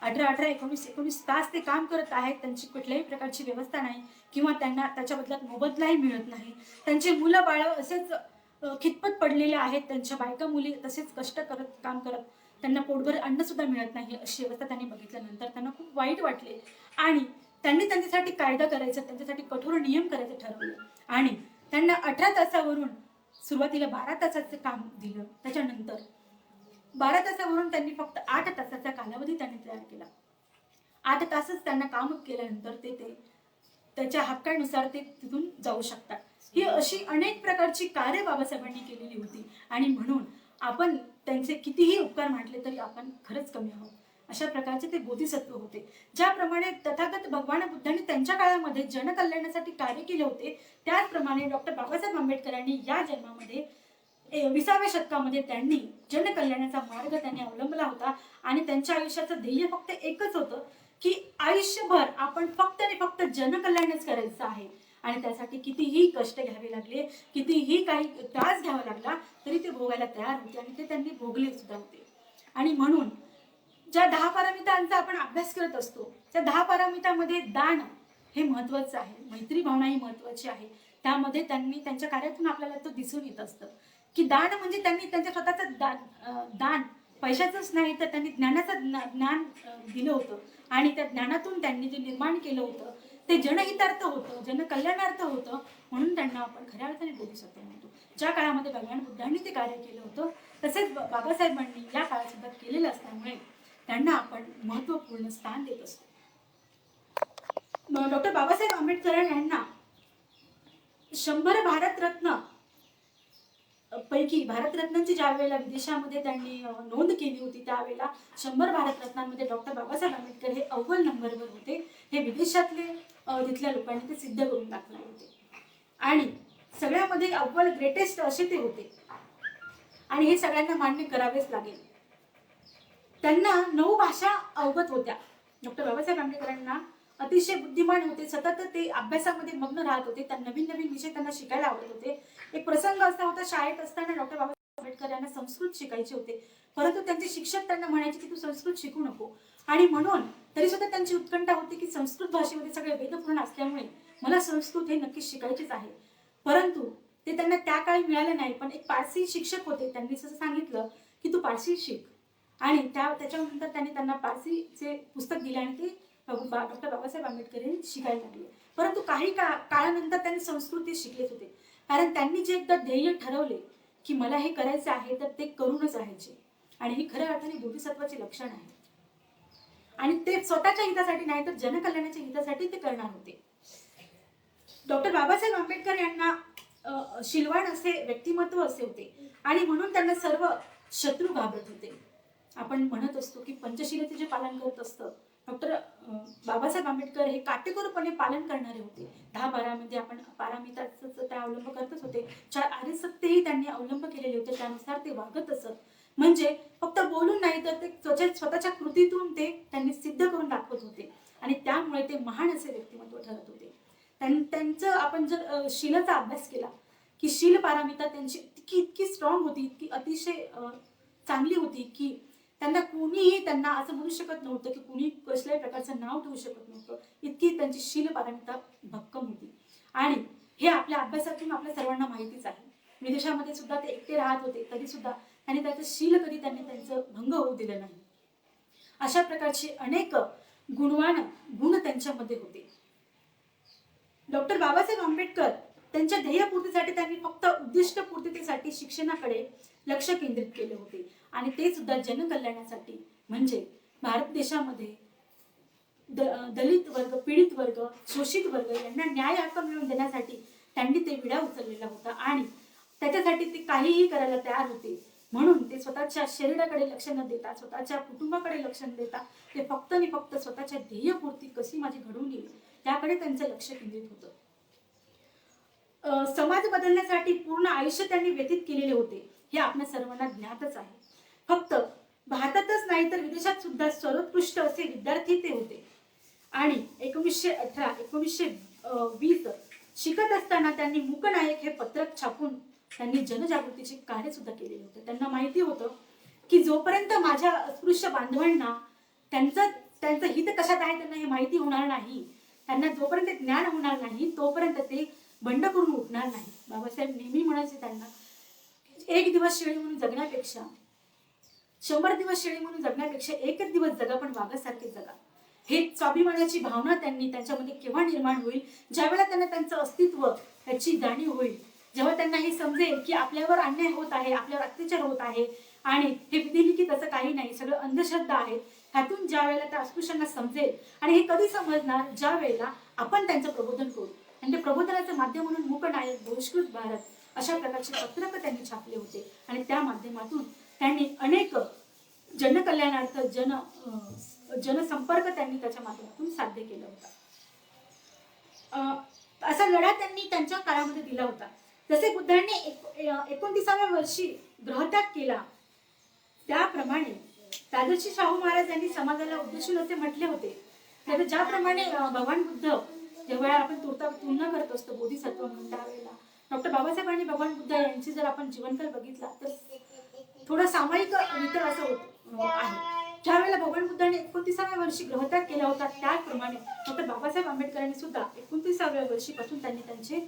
19 तास ते काम करत आहेत. त्यांची कुठल्याही प्रकारची व्यवस्था नाही किंवा त्यांना त्याच्या बदल्यात मोबदलाही मिळत नाही. त्यांचे मुलं बाळं असेच खितपत पडलेले आहेत. त्यांच्या बायका मुली तसेच कष्ट करत काम करत त्यांना पोटभर अन्न सुद्धा मिळत नाही. अशी अवस्था त्यांनी बघितल्यानंतर त्यांना खूप वाईट वाटले आणि त्यांनी त्यांच्यासाठी कायदा करायचा, त्यांच्यासाठी कठोर नियम करायचं ठरवलं आणि त्यांना 18 तासावरून सुरुवातीला 12 तासाचं काम दिलं. त्याच्यानंतर 12 तासावरून त्यांनी फक्त 8 तासाचा कालावधी त्यांनी तयार केला. 8 तासच त्यांना काम केल्यानंतर ते त्याच्या हक्कानुसार ते तिथून जाऊ शकतात. ही अशी अनेक प्रकारची कार्य बाबासाहेबांनी केलेली होती आणि म्हणून आपण त्यांचे कितीही उपकार म्हटले तरी आपण खरंच कमी आहोत. अशा प्रकारचे ते बोधिसत्व होते. ज्याप्रमाणे तथागत भगवान बुद्धांनी त्यांच्या काळामध्ये जनकल्याणासाठी कार्य केले होते त्याचप्रमाणे डॉक्टर बाबासाहेब आंबेडकरांनी या जन्मामध्ये 20व्या शतकामध्ये त्यांनी जनकल्याणाचा मार्ग त्यांनी अवलंबला होता आणि त्यांच्या आयुष्याचं ध्येय फक्त एकच होतं की आयुष्यभर आपण फक्त आणि फक्त जनकल्याणच करायचं आहे आणि त्यासाठी कितीही कष्ट घ्यावे लागले, कितीही काही त्रास घ्यावा लागला तरी ते भोगायला तयार होते आणि ते त्यांनी भोगले सुद्धा होते. आणि म्हणून ज्या 10 पारमितांचा आपण अभ्यास करत असतो त्या 10 पारमितांमध्ये दान हे महत्वाचं आहे, मैत्री भावना ही महत्वाची आहे. त्यामध्ये त्यांनी त्यांच्या कार्यातून आपल्याला तो दिसून येत असतं की दान म्हणजे त्यांनी त्यांच्या स्वतःचं दान पैशाचंच नाही तर त्यांनी ज्ञानाचं ज्ञान दिलं होतं आणि त्या ज्ञानातून त्यांनी जे निर्माण केलं होतं ते जनहितार्थ होतं, जनकल्याणार्थ होतं, म्हणून त्यांना आपण खऱ्या अर्थाने बोधिसत्व म्हणतो. ज्या काळामध्ये भगवान बुद्धांनी ते कार्य केलं होतं तसेच बाबासाहेबांनी या काळात सुद्धा केलेलं असल्यामुळे त्यांना आपण महत्त्वपूर्ण स्थान देत असतो. डॉक्टर बाबासाहेब आंबेडकर यांना 100 भारतरत्न पैकी भारतरत्नांची ज्या वेळेला विदेशामध्ये त्यांनी नोंद केली होती त्यावेळेला 100 भारतरत्नांमध्ये डॉक्टर बाबासाहेब आंबेडकर हे अव्वल नंबरवर होते. हे विदेशातले तिथल्या लोकांनी ते सिद्ध करून दाखवले होते आणि सगळ्यामध्ये अव्वल ग्रेटेस्ट असे ते होते आणि हे सगळ्यांना मान्य करावेच लागेल. त्यांना 9 भाषा अवगत होत्या. डॉक्टर बाबासाहेब आंबेडकरांना अतिशय बुद्धिमान होते, सतत ते अभ्यासामध्ये मग्न राहत होते, त्या नवीन नवीन विषय त्यांना शिकायला आवडत होते. एक प्रसंग असा होता, शाळेत असताना डॉक्टर बाबासाहेब आंबेडकर यांना संस्कृत शिकायचे होते, परंतु त्यांचे शिक्षक त्यांना म्हणायचे की तू संस्कृत शिकू नको. आणि म्हणून तरी सुद्धा त्यांची उत्कंठा होती की संस्कृत भाषेमध्ये सगळे वेदपूर्ण असल्यामुळे मला संस्कृत हे नक्कीच शिकायचेच आहे. परंतु ते त्यांना त्या काळी मिळालं नाही. पण एक पारसी शिक्षक होते, त्यांनी असं सांगितलं की तू पारसी शिक आणि त्याच्यानंतर त्यांना पारसीचे पुस्तक दिले आणि ते डॉक्टर बाबासाहेब आंबेडकर यांनी शिकायला लागले. परंतु काही काळानंतर त्यांनी संस्कृत शिकलेच होते, कारण त्यांनी जे एकदा ध्येय ठरवले की मला हे करायचं आहे तर ते करूनच राहायचे आणि हे खऱ्या अर्थाने बोधिसत्वाचे लक्षण आहे. आणि ते स्वतःच्या हितासाठी नाही तर जनकल्याणाच्या हितासाठी ते करणार होते. डॉक्टर बाबासाहेब आंबेडकर यांना शीलवान असे व्यक्तिमत्व असे होते आणि म्हणून त्यांना सर्व शत्रू घाबरत होते. आपण म्हणत असतो की पंचशीलाचे जे पालन करत असतं डॉक्टर बाबासाहेब आंबेडकर हे काटेकोरपणे पालन करणारे होते. 10-12 मध्ये आपण पारामिताचं त्या अवलंब करतच होते. 4 आर्यसत्यही त्यांनी अवलंब केलेले होते, त्यानुसार ते वागत असत. म्हणजे फक्त बोलून नाही तर ते स्वतःच्या कृतीतून ते त्यांनी सिद्ध करून दाखवत होते आणि त्यामुळे ते महान असे व्यक्तिमत्व ठरत होते. त्यांचं आपण जर शीलाचा अभ्यास केला की शील पारामिता त्यांची इतकी स्ट्रॉंग होती, इतकी अतिशय चांगली होती की कोणीही त्यांना असं म्हणू शकत नव्हतं की कुणी कसल्याही प्रकारचं नाव ठेवू शकत नव्हतं. इतकी त्यांची शील पारमिता भक्कम होती आणि हे आपल्या अभ्यासातून आपल्या सर्वांना माहितीच आहे. विदेशामध्ये सुद्धा ते एकटे राहत होते तरी सुद्धा त्यांनी त्याचं शील कधी त्यांचं भंग होऊ दिलं नाही. अशा प्रकारचे अनेक गुणवान गुण त्यांच्यामध्ये होते. डॉक्टर बाबासाहेब आंबेडकर त्यांच्या ध्येयपूर्तीसाठी त्यांनी फक्त उद्दिष्ट पूर्ततेसाठी शिक्षणाकडे लक्ष केंद्रित केले होते आणि ते सुद्धा जनकल्याणासाठी. म्हणजे भारत देशामध्ये दलित वर्ग, पीडित वर्ग, शोषित वर्ग यांना न्याय हक्क मिळवून देण्यासाठी त्यांनी ते विडा उचललेला होता आणि त्याच्यासाठी ते काहीही करायला तयार होते. म्हणून ते स्वतःच्या शरीराकडे लक्ष न देता, स्वतःच्या कुटुंबाकडे लक्ष न देता ते फक्त आणि फक्त स्वतःच्या ध्येयपूर्ती कशी माझी घडवून येईल त्याकडे त्यांचं लक्ष केंद्रित होतं. समाज बदलण्यासाठी पूर्ण आयुष्य त्यांनी व्यतीत केलेले होते हे आपल्या सर्वांना ज्ञातच आहे. फक्त भारतातच नाही तर विदेशात सुद्धा सर्वोत्कृष्ट असे विद्यार्थी ते होते आणि 1918-1920 शिकत असताना त्यांनी मूकनायक हे पत्रक छापून त्यांनी जनजागृतीचे कार्य सुद्धा केलेले होते. त्यांना माहिती होतं की जोपर्यंत माझ्या अस्पृश्य बांधवांना त्यांचं हित कशात आहे त्यांना हे माहिती होणार नाही, त्यांना जोपर्यंत ज्ञान होणार नाही तोपर्यंत ते बंड करून उठणार नाही. बाबासाहेब नेहमी म्हणायचे त्यांना, 1 दिवस शेळी म्हणून जगण्यापेक्षा 100 दिवस शेळी म्हणून जगण्यापेक्षा 1च दिवस जगा पण वाघासारखे जगा. हे स्वाभिमानाची भावना त्यांच्यामध्ये केव्हा निर्माण होईल, ज्यावेळेला त्यांना त्यांचं अस्तित्व त्याची जाणीव होईल, जेव्हा त्यांना हे समजेल की आपल्यावर अन्याय होत आहे, आपल्यावर अत्याचार होत आहे आणि हे विधिलिखित असं काही नाही, सगळं अंधश्रद्धा आहे. ह्यातून ज्या वेळेला त्या अस्पृश्यांना समजेल आणि हे कधी समजणार, ज्या वेळेला आपण त्यांचं प्रबोधन करू आणि ते प्रबोधनाचं माध्यम म्हणून मूकनायक, बहिष्कृत भारत अशा प्रकारचे पत्रक त्यांनी छापले होते आणि त्या माध्यमातून त्यांनी अनेक जनकल्याणार्थ जनसंपर्क त्यांनी त्याच्या माध्यमातून साध्य केला होता. असा लढा त्यांनी त्यांच्या काळामध्ये दिला होता. जसे बुद्धांनी 29व्या वर्षी ग्रहत्याग केला त्याप्रमाणे राजर्षी शाहू महाराज यांनी समाजाला उद्देशून असे म्हटले होते. तर ज्याप्रमाणे भगवान बुद्ध जेव्हा आपण तुलना करत असतो बोधिसत्व म्हणून, त्यावेळेला डॉक्टर बाबासाहेब आणि भगवान बुद्ध यांची जर आपण जीवनकाल बघितला तर थोडा सामायिक वितर असं आहे. ज्यावेळेला भगवान बुद्धांनी 29व्या वर्षी ग्रहत्याग केला होता त्याचप्रमाणे डॉक्टर बाबासाहेब आंबेडकरांनी सुद्धा 29व्या वर्षीपासून त्यांनी त्यांचे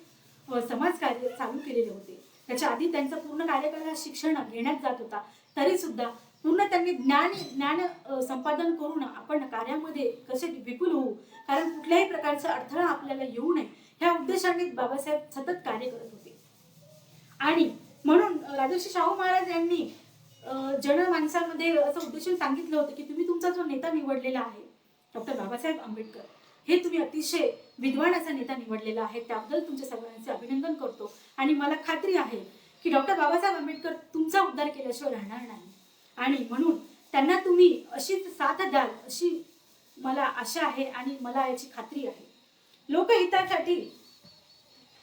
समाज कार्य चालू केलेले होते. त्याच्या आधी त्यांचा पूर्ण कार्यकाळ शिक्षण घेण्यात जात होता, तरी सुद्धा पूर्ण त्यांनी ज्ञान संपादन करून आपण कार्यामध्ये कसे विपुल होऊ, कारण कुठल्याही प्रकारचा अडथळा आपल्याला येऊ नये ह्या उद्देशाने बाबासाहेब सतत कार्य करत होते. आणि म्हणून राजर्षी शाहू महाराज यांनी जनमानसामध्ये असं उद्देशून सांगितलं होतं की तुम्ही तुमचा जो नेता निवडलेला आहे डॉक्टर बाबासाहेब आंबेडकर, हे तुम्ही अतिशय विद्वान असा नेता निवडलेला आहे, त्याबद्दल तुमच्या सगळ्यांचे अभिनंदन करतो. आणि मला खात्री आहे की डॉक्टर बाबासाहेब आंबेडकर तुमचा उद्धार केल्याशिवाय राहणार नाही, आणि म्हणून त्यांना तुम्ही अशीच साथ द्याल अशी मला आशा आहे आणि मला याची खात्री आहे. लोकहितासाठी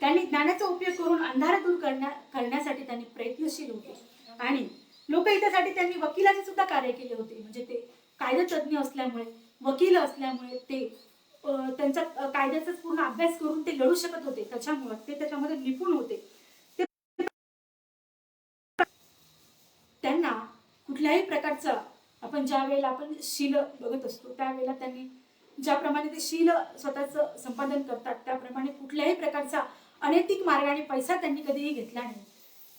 त्यांनी ज्ञानाचा उपयोग करून अंधार दूर करण्यासाठी त्यांनी प्रयत्नशील होते. आणि लोकहितासाठी त्यांनी वकिलाचे सुद्धा कार्य केले होते. म्हणजे ते कायदेतज्ञ असल्यामुळे, वकील असल्यामुळे ते त्यांचा कायद्याचा पूर्ण अभ्यास करून ते लढू शकत होते. त्याच्यामुळे ते त्याच्यामध्ये निपुण होते. त्यांना कुठल्याही प्रकारचा, आपण ज्या वेळेला आपण शील बघत असतो त्यावेळेला त्यांनी ज्याप्रमाणे ते शील स्वतःचं संपादन करतात त्याप्रमाणे कुठल्याही प्रकारचा अनैतिक मार्गाने पैसा त्यांनी कधीही घेतला नाही.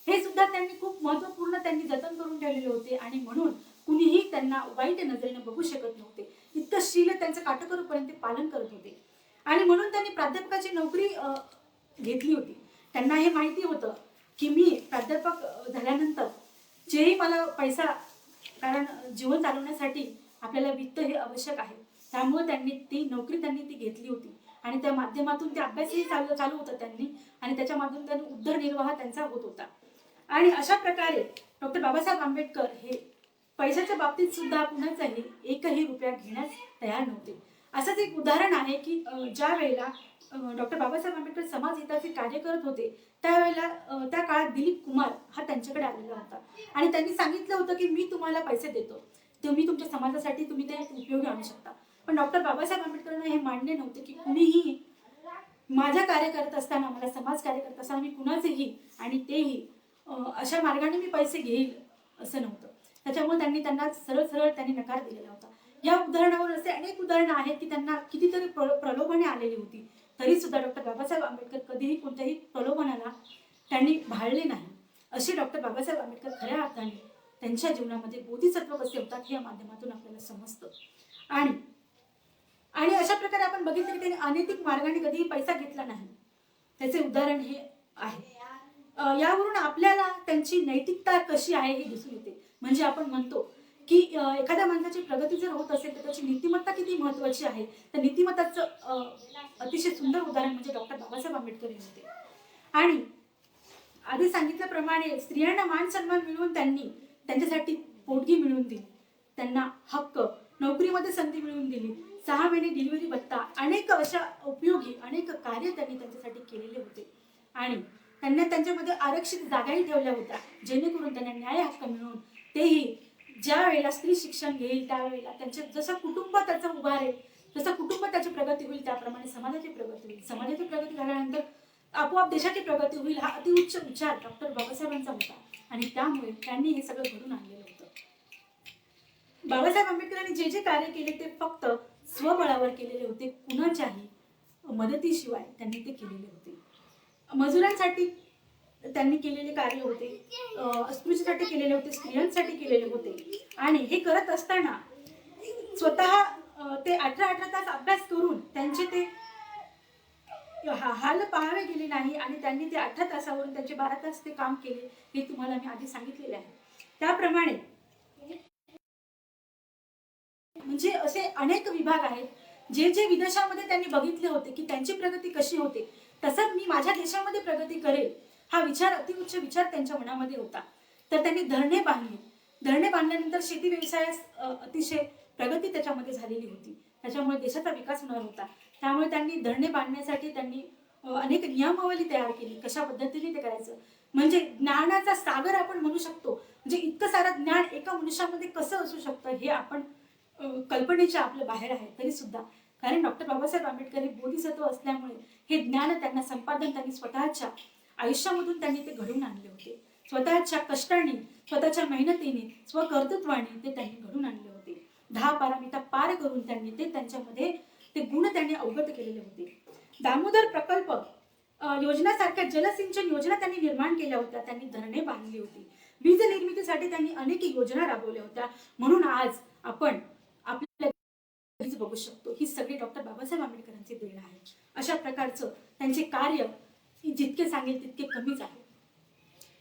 हे सुद्धा त्यांनी खूप महत्वपूर्ण त्यांनी जतन करून ठेवलेले होते. आणि म्हणून कुणीही त्यांना वाईट नजरेने बघू शकत नव्हते. इतकं शील त्यांचं काटेकोरपर्यंत पालन करत होते. आणि म्हणून त्यांनी प्राध्यापकाची नोकरी घेतली होती. त्यांना हे माहिती होतं की मी प्राध्यापक झाल्यानंतर जेही मला पैसा, कारण जीवन चालवण्यासाठी आपल्याला वित्त हे आवश्यक आहे, त्यामुळे त्यांनी ती नोकरी त्यांनी घेतली होती. आणि त्या माध्यमातून ते अभ्यासही चालू होता त्यांनी, आणि त्याच्या माध्यमातून त्यांनी उदरनिर्वाह त्यांचा होत होता. आणि अशा प्रकारे डॉक्टर बाबासाहेब आंबेडकर हे पैशाच्या बाबतीत सुद्धा कुणाचाही एकही रुपया घेण्यास तयार नव्हते. असंच एक उदाहरण आहे की ज्या वेळेला डॉक्टर बाबासाहेब आंबेडकर समाज हिताचे कार्य करत होते त्यावेळेला त्या काळात दिलीप कुमार हा त्यांच्याकडे आलेला होता. आणि त्यांनी सांगितलं होतं की मी तुम्हाला पैसे देतो, तुम्ही तुमच्या समाजासाठी तुम्ही ते उपयोगी आणू शकता. पण डॉक्टर बाबासाहेब आंबेडकरांना हे मान्य नव्हते की कुणीही माझ्या कार्य करत असताना, मला समाज कार्य करत असताना मी कुणाचेही आणि तेही अशा मार्गाने मी पैसे घेईल असं नव्हतं. त्याच्यामुळे त्यांना सरळ सरळ त्यांनी नकार दिलेला होता. या उदाहरणावर असे अनेक उदाहरणं आहेत की त्यांना कितीतरी प्रलोभने आलेली होती, तरी सुद्धा डॉक्टर बाबासाहेब आंबेडकर कधीही कोणत्याही प्रलोभनाला त्यांनी भाळले नाही. असे डॉक्टर बाबासाहेब आंबेडकर खऱ्या अर्थाने त्यांच्या जीवनामध्ये बोधिसत्व कसे होतात हे या माध्यमातून आपल्याला समजतं. आणि अशा प्रकारे आपण बघितलं की त्यांनी अनैतिक मार्गाने कधीही पैसा घेतला नाही. त्याचे उदाहरण हे आहे. यावरून आपल्याला त्यांची नैतिकता कशी आहे हे दिसून येते. म्हणजे आपण म्हणतो की एखाद्या माणसाची प्रगती जर होत असेल तर त्याची नीतिमत्ता किती महत्वाची आहे. तर नीतिमत्ताचं अतिशय सुंदर उदाहरण म्हणजे डॉक्टर बाबासाहेब आंबेडकर हे होते. आणि आधी सांगितल्याप्रमाणे स्त्रियांना मान सन्मान मिळवून त्यांनी त्यांच्यासाठी पोटगी मिळवून दिली, त्यांना हक्क, नोकरीमध्ये संधी मिळवून दिली, 6 महिने डिलिव्हरी भत्ता, अनेक अशा उपयोगी अनेक कार्य त्यांनी त्यांच्यासाठी केलेले होते. आणि त्यांना त्यांच्यामध्ये आरक्षित जागाही ठेवल्या होत्या जेणेकरून त्यांना न्याय हक्क मिळवून तेही ज्या वेळेला स्त्री शिक्षण घेईल त्यावेळेला त्यांच्या जसं कुटुंब त्याचं उभारेल, जसं कुटुंब त्याची प्रगती होईल त्याप्रमाणे समाजाची प्रगती होईल. समाजाची प्रगती झाल्यानंतर आपोआप देशाची प्रगती होईल. हा अतिउच्च विचार डॉक्टर बाबासाहेबांचा होता आणि त्यामुळे त्यांनी हे सगळं घडून आणलेलं होतं. बाबासाहेब आंबेडकरांनी जे जे कार्य केले ते फक्त स्वबळावर केलेले होते, कुणाच्याही मदतीशिवाय त्यांनी ते केलेले होते. मजुरांसाठी त्यांनी केलेले कार्य होते, अस्पृश्यांसाठी केलेले होते, स्त्रियांसाठी केलेले होते. आणि हे करत असताना स्वतः ते 18 तास अभ्यास करून त्यांचे ते हाल पाहावे गेले नाही. आणि त्यांनी ते 18 तासावरून त्यांचे 12 तास ते काम केले हे तुम्हाला मी आधी सांगितलेले आहे. त्याप्रमाणे म्हणजे असे अनेक विभाग आहेत जे जे विदेशामध्ये त्यांनी बघितले होते की त्यांची प्रगती कशी होते, तसंच मी माझ्या देशामध्ये प्रगती करेल हा विचार, अतिउच्च विचार त्यांच्या मनामध्ये होता. तर त्यांनी धरणे बांधले. धरणे बांधल्यानंतर शेती व्यवसायास अतिशय प्रगती त्याच्यामध्ये झालेली होती. त्याच्यामुळे देशाचा विकास होणार होता. त्यामुळे त्यांनी धरणे बांधण्यासाठी त्यांनी अनेक नियमावली तयार केली, कशा पद्धतीने ते करायचं. म्हणजे ज्ञानाचा सागर आपण म्हणू शकतो. म्हणजे इतकं सारं ज्ञान एका मनुष्यामध्ये कसं असू शकतं हे आपण कल्पनेच्या आपल्या बाहेर आहे तरी सुद्धा, कारण डॉक्टर बाबासाहेब आंबेडकर हे बोधिसत्व असल्यामुळे हे ज्ञान त्यांना संपादन त्यांनी स्वतःच्या आयुष्यामधून त्यांनी ते घडवून आणले होते. स्वतःच्या कष्टाने, स्वतःच्या मेहनतीने, स्वकर्तृत्वाने ते त्यांनी घडून आणले होते. 10 पारामिता पार करून त्यांनी ते त्यांच्यामध्ये ते गुण त्यांनी अवगत केलेले होते. दामोदर प्रकल्प योजनासारख्या जलसिंचन योजना त्यांनी निर्माण केल्या होत्या. त्यांनी धरणे बांधली होती. वीज निर्मितीसाठी त्यांनी अनेक योजना राबवल्या होत्या. म्हणून आज आपण आपल्या वीज बघू शकतो. ही सगळी डॉक्टर बाबासाहेब आंबेडकरांची देण आहे. अशा प्रकारचं त्यांचे कार्य जितके सांगेल तितके कमीच आहे.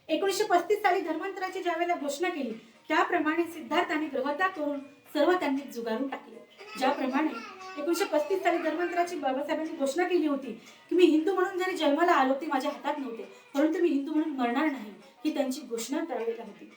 1935 साली धर्मांतराची ज्यावेळेला घोषणा केली त्याप्रमाणे सिद्धार्थाने ग्रहत्याग करून सर्व त्यांनी जुगारून टाकले. ज्याप्रमाणे 1935 साली धर्मांतराची बाबासाहेबांनी घोषणा केली होती की मी हिंदू म्हणून जरी जन्माला आलो ते माझ्या हातात नव्हते, परंतु मी हिंदू म्हणून मरणार नाही, ही त्यांची घोषणा त्यावेळेला होती.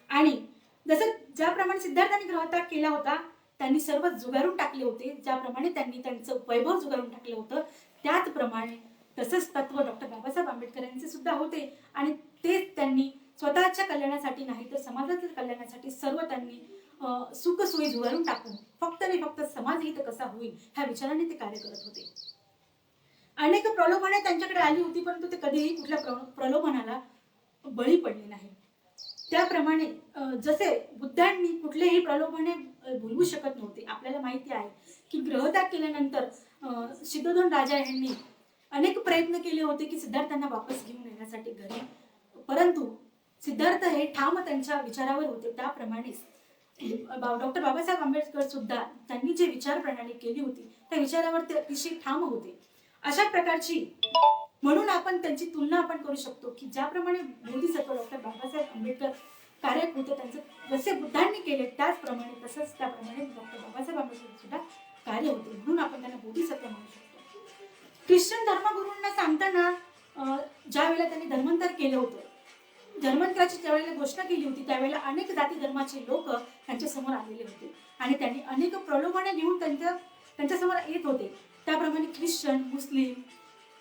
आणि जसं ज्याप्रमाणे सिद्धार्थाने ग्रहत्याग केला होता त्यांनी सर्व जुगारून टाकले होते, ज्याप्रमाणे त्यांनी त्यांचं वैभव जुगारून टाकलं होतं त्याचप्रमाणे तसंच तत्व डॉक्टर बाबासाहेब आंबेडकर यांचे सुद्धा होते. आणि तेच त्यांनी स्वतःच्या कल्याणासाठी नाही तर समाजाच्या कल्याणासाठी सर्व त्यांनी सुख सोयी जुगारून टाकून फक्त नाही फक्त समाज हित कसा होईल ह्या विचाराने ते कार्य करत होते. अनेक प्रलोभने त्यांच्याकडे आली होती, परंतु ते कधीही कुठल्या प्रलोभनाला बळी पडले नाही. त्याप्रमाणे जसे बुद्धांनी कुठलेही प्रलोभने भुलवू शकत नव्हते. आपल्याला माहिती आहे की ग्रहत्याग केल्यानंतर सिद्धोधन राजा यांनी अनेक प्रयत्न केले होते की सिद्धार्थांना वापस घेऊन येण्यासाठी घरी, परंतु सिद्धार्थ हे ठाम त्यांच्या विचारावर होते. त्याप्रमाणेच डॉक्टर बाबासाहेब आंबेडकर सुद्धा त्यांनी जे विचार प्रणाली केली होती त्या विचारावर ते अतिशय ठाम होते. अशा प्रकारची म्हणून आपण त्यांची तुलना आपण करू शकतो की ज्याप्रमाणे बोधिसत्व डॉक्टर बाबासाहेब आंबेडकर कार्य होते त्यांचं जसे बुद्धांनी केले त्याचप्रमाणे तसंच त्याप्रमाणे डॉक्टर बाबासाहेब आंबेडकर सुद्धा कार्य होते, म्हणून आपण त्यांना बोधिसत्व म्हणू शकतो. ख्रिश्चन धर्मगुरूंना सांगताना ज्या वेळेला त्यांनी धर्मांतर केलं होतं, धर्मांतराची ज्यावेळेला घोषणा केली होती त्यावेळेला अनेक जाती धर्माचे लोक त्यांच्या समोर आलेले होते आणि त्यांनी अनेक प्रलोभने घेऊन त्यांच्या समोर येत होते. त्याप्रमाणे ख्रिश्चन, मुस्लिम,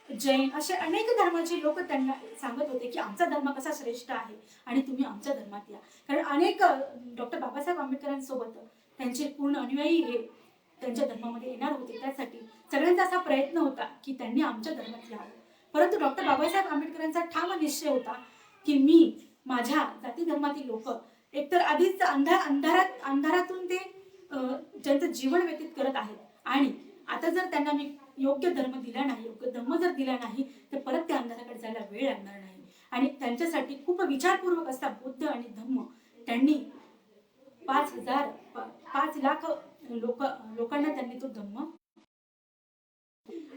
जैन असे अनेक धर्माचे लोक त्यांना सांगत होते की आमचा धर्म कसा श्रेष्ठ आहे आणि तुम्ही आमच्या धर्मात या. कारण अनेक डॉक्टर बाबासाहेब आंबेडकरांसोबत त्यांचे पूर्ण अनुयायी हे त्यांच्या धर्मामध्ये येणार होते. त्यासाठी सगळ्यांचा असा प्रयत्न होता की त्यांनी आमच्या धर्मात यावं. परंतु डॉक्टर बाबासाहेब आंबेडकरांचा ठाम निश्चय होता की मी माझ्या जाती धर्मातील लोक एकतर आधीच अंधारातून ते ज्यांचं जीवन व्यतीत करत आहेत आणि आता जर त्यांना मी योग्य धर्म दिला नाही, योग्य धर्म जर दिला नाही तर परत त्या अंधाराकडे जायला वेळ लागणार नाही. आणि त्यांच्यासाठी खूप विचारपूर्वक असा बुद्ध आणि धम्म त्यांनी 5 लाख लोकांना त्यांनी तो धम्म.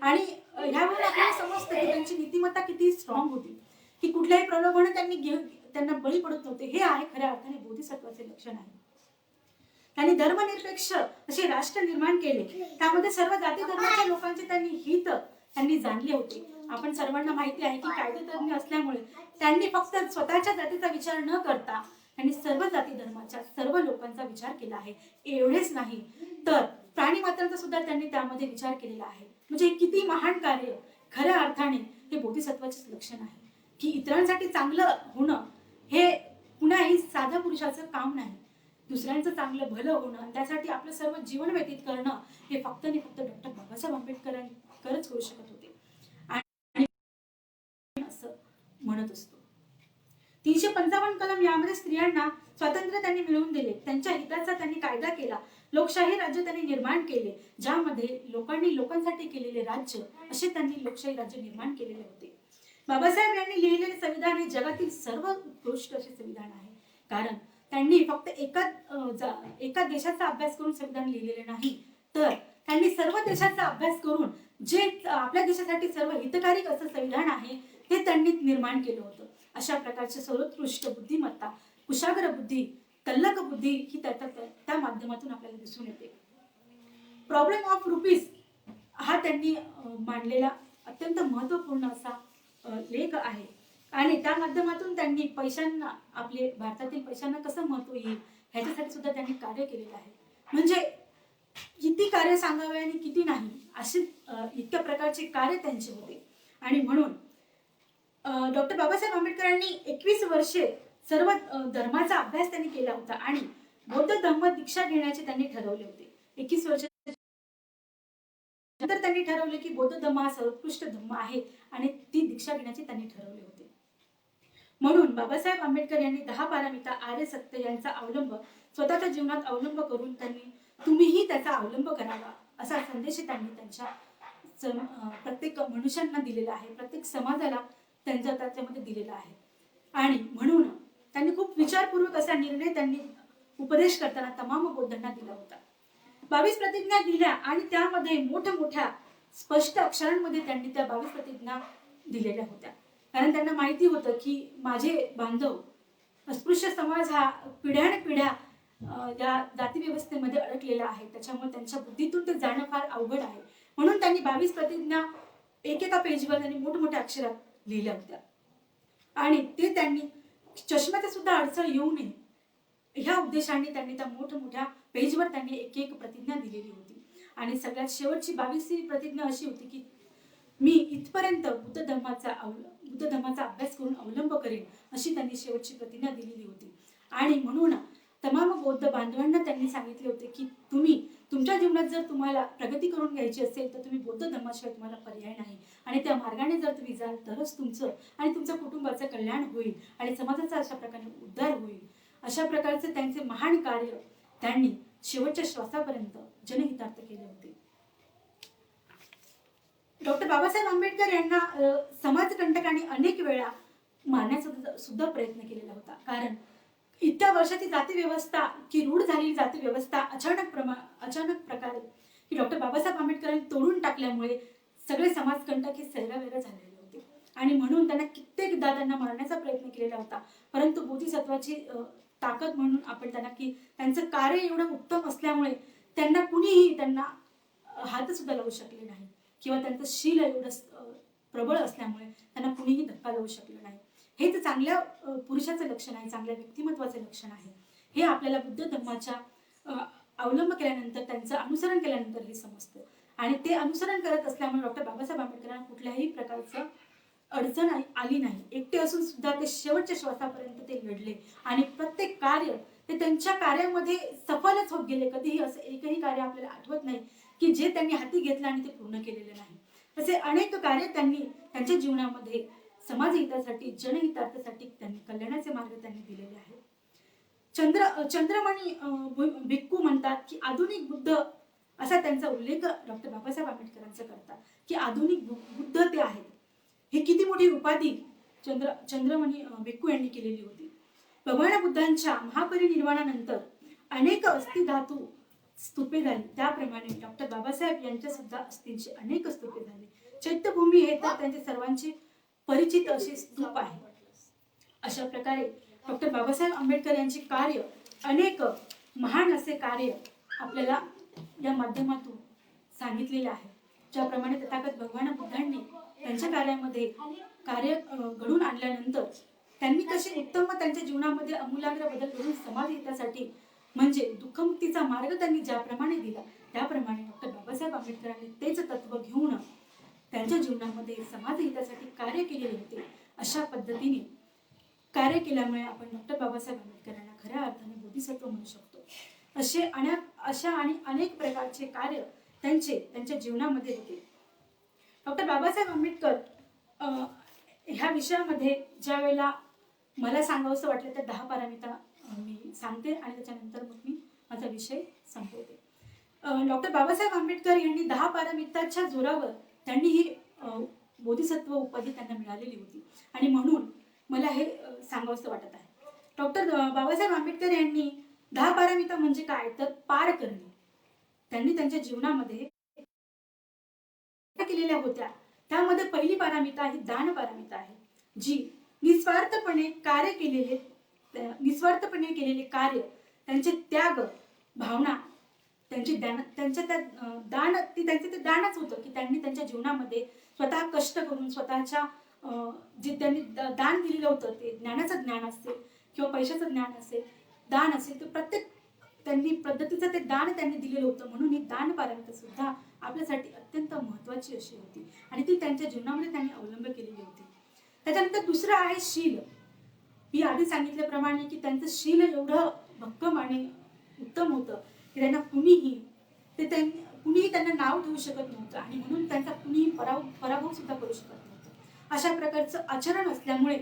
आणि ह्यावेळी आपल्याला समजतं की त्यांची नीतिमत्ता किती स्ट्रॉंग होती की कुठल्याही प्रलोभन त्यांना बळी पडत नव्हते. हे आहे खऱ्या अर्थाने बोधिसत्वाचे लक्षण आहे. त्यांनी धर्मनिरपेक्ष असे राष्ट्र निर्माण केले, त्यामध्ये सर्व जाती धर्माच्या लोकांचे त्यांनी हित त्यांनी जाणले होते. आपण सर्वांना माहिती आहे की कायदेतज्ञ असल्यामुळे त्यांनी फक्त स्वतःच्या जातीचा विचार न करता त्यांनी सर्व जाती धर्माच्या सर्व लोकांचा विचार केला आहे. एवढेच नाही तर प्राणी मात्रांचा सुद्धा त्यांनी त्यामध्ये विचार केलेला आहे. म्हणजे किती महान कार्य खऱ्या अर्थाने हे बोधिसत्वाचे लक्षण आहे की इतरांसाठी चांगलं होणं हे कुणाही साध्या पुरुषाचं काम नाही. दुसऱ्यांचं चांगलं भलं होणं त्यासाठी आपलं सर्व जीवन व्यतीत करणं हे फक्त आणि फक्त डॉक्टर बाबासाहेब आंबेडकरांकरच करू शकत होते आणि असं म्हणत असतो. 355 कलम यामध्ये स्त्रियांना स्वातंत्र्य त्यांनी मिळवून दिले, त्यांच्या हिताचा त्यांनी कायदा केला, लोकशाही राज्य त्यांनी निर्माण केले, ज्यामध्ये लोकांनी लोकांसाठी केलेले राज्य असे त्यांनी लोकशाही राज्य निर्माण केलेले होते. बाबासाहेब यांनी लिहिलेले संविधान हे जगातील सर्व उत्कृष्ट असे संविधान आहे. कारण त्यांनी फक्त एका देशाचा अभ्यास करून संविधान लिहिलेले नाही, तर त्यांनी सर्व देशाचा अभ्यास करून जे आपल्या देशासाठी सर्व हितकारक असं संविधान आहे ते त्यांनी निर्माण केलं होतं. अशा प्रकारचे सर्वोत्कृष्ट बुद्धिमत्ता, कुशाग्र बुद्धी, तल्लक बुद्धी ही त्या माध्यमातून आपल्याला दिसून येते. प्रॉब्लेम ऑफ रुपीज हा त्यांनी मांडलेला अत्यंत महत्वपूर्ण असा लेख आहे आणि त्या माध्यमातून त्यांनी पैशांना, आपले भारतातील पैशांना कसं महत्व येईल ह्याच्यासाठी सुद्धा त्यांनी कार्य केलेलं आहे. म्हणजे किती कार्य सांगावे आणि किती नाही असे इतक्या प्रकारचे कार्य त्यांचे होते. आणि म्हणून डॉक्टर बाबासाहेब आंबेडकरांनी 21 वर्षे सर्व धर्माचा अभ्यास त्यांनी केला होता आणि बौद्ध धम्म दीक्षा घेण्याचे त्यांनी ठरवले होते. 21 वर्ष नंतर त्यांनी ठरवले की बौद्ध धम्म हा सर्वोत्कृष्ट धम्म आहे आणि ती दीक्षा घेण्याचे त्यांनी ठरवले होते. म्हणून बाबासाहेब आंबेडकर यांनी 10 पारमिता आर्य सत्य यांचा अवलंब स्वतःच्या जीवनात अवलंब करून त्यांनी तुम्हीही त्याचा अवलंब करावा असा संदेश त्यांनी त्यांच्या प्रत्येक मनुष्यांना दिलेला आहे, प्रत्येक समाजाला त्याच्यामध्ये दिलेला आहे. आणि म्हणून त्यांनी खूप विचारपूर्वक असा निर्णय त्यांनी उपदेश करताना तमाम बौद्धांना दिला होता. 22 प्रतिज्ञा दिल्या आणि त्यामध्ये मोठ्या स्पष्ट अक्षरांमध्ये त्यांनी त्या 22 प्रतिज्ञा दिलेल्या होत्या. कारण त्यांना माहिती होतं की माझे बांधव अस्पृश्य समाज हा पिढ्यानपिढ्या या जाती व्यवस्थेमध्ये अडकलेला आहे, त्याच्यामुळे त्यांच्या बुद्धीतून ते जाणं फार अवघड आहे. म्हणून त्यांनी 22 प्रतिज्ञा एकेका पेजवर त्यांनी मोठमोठ्या अक्षरात लिहिल्या होत्या आणि ते त्यांनी चष्म्याचा सुद्धा अडचण येऊ नये ह्या उद्देशाने त्यांनी त्या मोठमोठ्या पेजवर त्यांनी एक प्रतिज्ञा दिलेली होती. आणि सगळ्यात शेवटची 22वी प्रतिज्ञा अशी होती की मी इथपर्यंत बुद्ध धर्माचा अभ्यास करून अवलंब करेन, अशी त्यांनी शेवटची प्रतिज्ञा दिलेली होती. आणि म्हणून तमाम बौद्ध बांधवांना त्यांनी सांगितले होते की तुम्ही तुमच्या जीवनात जर तुम्हाला प्रगती करून घ्यायची असेल तर तुम्ही बौद्ध धर्माशिवाय तुम्हाला पर्याय नाही, आणि त्या मार्गाने जर तुम्ही जाल तरच तुमचं आणि तुमच्या कुटुंबाचं कल्याण होईल आणि समाजाचा अशा प्रकारे उद्धार होईल. अशा प्रकारचे त्यांचे महान कार्य त्यांनी शेवटच्या श्वासापर्यंत जनहितार्थ केले होते. डॉक्टर बाबासाहेब आंबेडकर यांना समाजकंटकांनी अनेक वेळा मारण्याचा सुद्धा प्रयत्न केलेला होता. कारण इतक्या वर्षाची जाती व्यवस्था की रूढ झालेली जाती व्यवस्था अचानक प्रकारे की डॉक्टर बाबासाहेब आंबेडकरांनी तोडून टाकल्यामुळे सगळे समाजकंटक हे सैरावैरा झालेले होते आणि म्हणून त्यांना कित्येकदा त्यांना मारण्याचा प्रयत्न केलेला होता. परंतु बोधिसत्वाची ताकद म्हणून आपण त्यांना की त्यांचं कार्य एवढं उत्तम असल्यामुळे त्यांना कुणीही त्यांना हात सुद्धा लावू शकले नाही, किंवा त्यांचं शील एवढं प्रबळ असल्यामुळे त्यांना कुणीही धक्का लावू शकलं नाही. हे तर चांगल्या पुरुषाचं लक्षण आहे, चांगल्या व्यक्तिमत्वाचं लक्षण आहे. हे आपल्याला बुद्ध धर्माच्या अवलंब केल्यानंतर, त्यांचं अनुसरण केल्यानंतर हे समजतं. आणि ते अनुसरण करत असल्यामुळे डॉक्टर बाबासाहेब आंबेडकरांना कुठल्याही प्रकारचं अडचण आली नाही. एकटे असून सुद्धा ते शेवटच्या श्वासापर्यंत ते लढले आणि प्रत्येक कार्य ते त्यांच्या कार्यामध्ये सफलच होत गेले. कधीही असं एकही कार्य आपल्याला आठवत नाही की जे त्यांनी हाती घेतलं आणि ते पूर्ण केलेले नाही. असे अनेक कार्य त्यांनी त्यांच्या जीवनामध्ये समाजहितासाठी, जनहितार्थासाठी त्यांनी कल्याणाचे मार्ग त्यांनी दिलेले आहेत. चंद्रमणी भिक्खू म्हणतात की आधुनिक बुद्ध असा त्यांचा उल्लेख डॉक्टर बाबासाहेब आंबेडकरांचा करतात की आधुनिक बुद्ध ते आहेत. ही किती मोठी उपाधी चंद्रमणी भिक्खू यांनी केलेली होती. भगवान बुद्धांच्या महापरिनिर्वाणानंतर अनेक अस्थिधातू स्तूपे झाली, त्याप्रमाणे डॉक्टर बाबासाहेब यांच्या सुद्धा अस्थींचे अनेक स्तूपे झाले. चैत्यभूमी हे तर त्यांचे सर्वांचे परिचित असे स्तूप आहे. अशा प्रकारे डॉक्टर बाबासाहेब आंबेडकर यांचे कार्य, अनेक महान असे कार्य आपल्याला या माध्यमातून सांगितलेले आहे. ज्याप्रमाणे तथागत भगवान बुद्धांनी त्यांच्या कार्यामध्ये कार्य घडून आणल्यानंतर त्यांनी कसे उत्तम त्यांच्या जीवनामध्ये अमूलाग्र बदल करून समाज हितासाठी म्हणजे दुःखमुक्तीचा मार्ग त्यांनी ज्याप्रमाणे दिला, त्याप्रमाणे डॉक्टर बाबासाहेब आंबेडकरांनी तेच तत्व घेऊन त्यांच्या जीवनामध्ये समाज हितासाठी कार्य केलेले होते. अशा पद्धतीने कार्य केल्यामुळे आपण डॉक्टर बाबासाहेब आंबेडकरांना खऱ्या अर्थाने बोधिसत्व म्हणू शकतो. अशा आणि अनेक प्रकारचे कार्य त्यांच्या जीवनामध्ये होते. डॉक्टर बाबासाहेब आंबेडकर ह्या विषयामध्ये ज्या वेळेला मला सांगावंसं वाटलं तर 10 पारामिता मी सांगते आणि त्याच्यानंतर मग मी माझा विषय संपवते. डॉक्टर बाबासाहेब आंबेडकर यांनी 10 पारामिताच्या जोरावर त्यांनी ही बोधिसत्व उपाधी त्यांना मिळालेली होती आणि म्हणून मला हे सांगावंसं वाटत आहे. डॉक्टर बाबासाहेब आंबेडकर यांनी 10 पारामिता म्हणजे काय तर पार करणे त्यांनी त्यांच्या जीवनामध्ये केलेल्या होत्या. त्यामध्ये पहिली पारामिता ही दान पारामिता आहे, जी निस्वार्थपणे केलेले कार्य, त्यांचे त्याग भावना, त्यांचे त्यांचे दानच होतं की त्यांनी त्यांच्या जीवनामध्ये स्वतः कष्ट करून स्वतःच्या जे त्यांनी दान दिलेलं होतं, ते ज्ञानाचं ज्ञान असेल किंवा पैशाचं ज्ञान असेल, दान असेल, तर प्रत्येक त्यांनी पद्धतीचं ते दान त्यांनी दिलेलं होतं. म्हणून ही दान पारामिता सुद्धा आपल्यासाठी अत्यंत महत्वाची अशी होती आणि ती त्यांच्या जीवनामध्ये त्यांनी अवलंब केलेली होती. त्याच्यानंतर दुसरं आहे शील. मी आधी सांगितल्याप्रमाणे की त्यांचं शील एवढं भक्कम आणि उत्तम होतं की त्यांना कुणीही त्यांना नाव ठेवू शकत नव्हतं आणि म्हणून त्यांचा कुणीही पराभव सुद्धा करू शकत नव्हतं. अशा प्रकारचं आचरण असल्यामुळे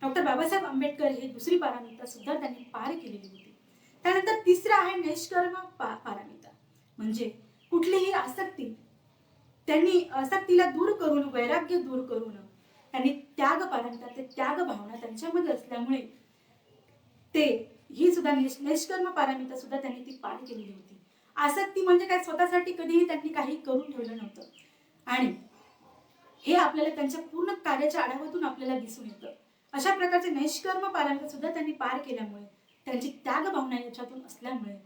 डॉक्टर बाबासाहेब आंबेडकर हे दुसरी पारामिता सुद्धा त्यांनी पार केलेली होती. त्यानंतर तिसरं आहे निष्कर्म पारामिता, म्हणजे कुठलीही आसक्ती, त्यांनी आसक्तीला दूर करून, वैराग्य दूर करून त्यांनी त्याग पारामिता, ते त्याग भावना त्यांच्यामध्ये असल्यामुळे ते ही सुद्धा निष्कर्म पारमिता सुद्धा त्यांनी ती पार केलेली होती. आसक्ती म्हणजे काय, स्वतःसाठी कधीही त्यांनी काही करून ठेवलं नव्हतं. आणि हे आपल्याला त्यांच्या पूर्ण कार्याच्या आढाव्यातून आपल्याला दिसून येतं. अशा प्रकारचे नैष्कर्म पारमिता सुद्धा त्यांनी पार केल्यामुळे, त्यांची त्याग भावना याच्यातून असल्यामुळे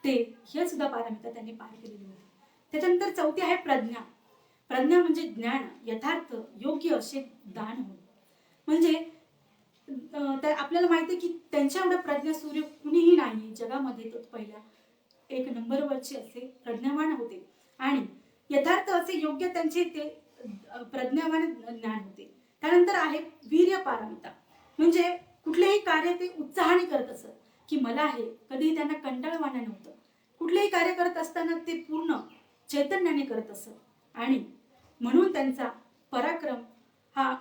ते हे सुद्धा पारमिता त्यांनी पार केलेली होती. त्याच्यानंतर चौथी आहे प्रज्ञा. प्रज्ञा म्हणजे ज्ञान, यथार्थ, योग्य असे दान होय. म्हणजे आपल्याला माहिती आहे की त्यांच्या एवढं प्रज्ञा सूर्य कुणीही नाही जगामध्ये. तो पहिल्या एक नंबरवरचे असे प्रज्ञावान होते आणि यथार्थ असे योग्य त्यांचे ते प्रज्ञावान ज्ञान होते. त्यानंतर आहे वीर्य पारमिता. म्हणजे कुठलेही कार्य ते उत्साहाने करत असत, की मला हे कधीही त्यांना कंटाळवाणं नव्हतं. कुठलेही कार्य करत असताना ते पूर्ण चैतन्याने करत असत आणि म्हणून त्यांचा पराक्रम हा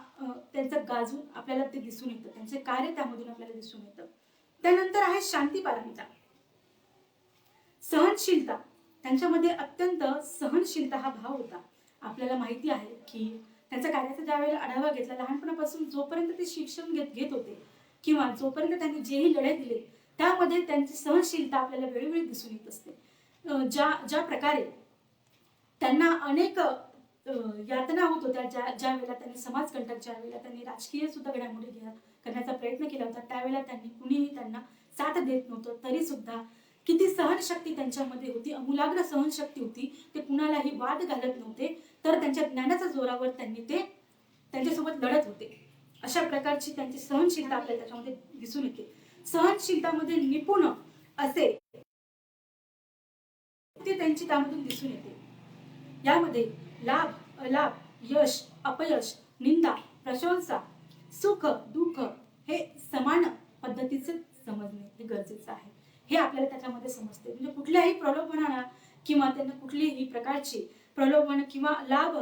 त्यांचा गाजून आपल्याला ते दिसून येतं. त्यांचे कार्य त्यामधून आपल्याला दिसून येतं. त्यानंतर आहे शांती पारमिता. सहनशीलता. त्यांच्यामध्ये अत्यंत सहनशीलता हा भाव होता. आपल्याला माहिती आहे की त्यांच्या कार्याचा ज्या वेळेला आढावा घेतला, लहानपणापासून जोपर्यंत ते शिक्षण घेत होते किंवा जोपर्यंत त्यांनी जेही लढे दिले त्यामध्ये त्यांची सहनशीलता आपल्याला वेळोवेळी दिसून येत असते. ज्या प्रकारे त्यांना अनेक यातना होत होत्या, ज्या वेळेला त्यांनी समाजकंटक, ज्या वेळेला त्यांनी राजकीय सुद्धा घडामोडी करण्याचा प्रयत्न केला होता, त्यावेळेला त्यांनी कुणीही त्यांना साथ देत नव्हतं. तरी सुद्धा किती सहनशक्ती त्यांच्यामध्ये होती, अमूलाग्र सहनशक्ती होती. ते कुणालाही वाद घालत नव्हते, तर त्यांच्या ज्ञानाच्या जोरावर त्यांनी ते त्यांच्यासोबत लढत होते. अशा प्रकारची त्यांची सहनशीलता आपल्याला त्याच्यामध्ये दिसून येते. सहनशीलतामध्ये निपुण असे ते त्यांची त्यामधून दिसून येते. यामध्ये लाभ, अलाभ, यश, अपयश, निंदा, प्रशंसा, सुख, दुःख हे समान पद्धतीचे समजणे हे गरजेचं आहे. हे आपल्याला त्याच्यामध्ये समजते. म्हणजे कुठल्याही प्रलोभनाला किंवा त्यांना कुठलीही प्रकारची प्रलोभन किंवा लाभ,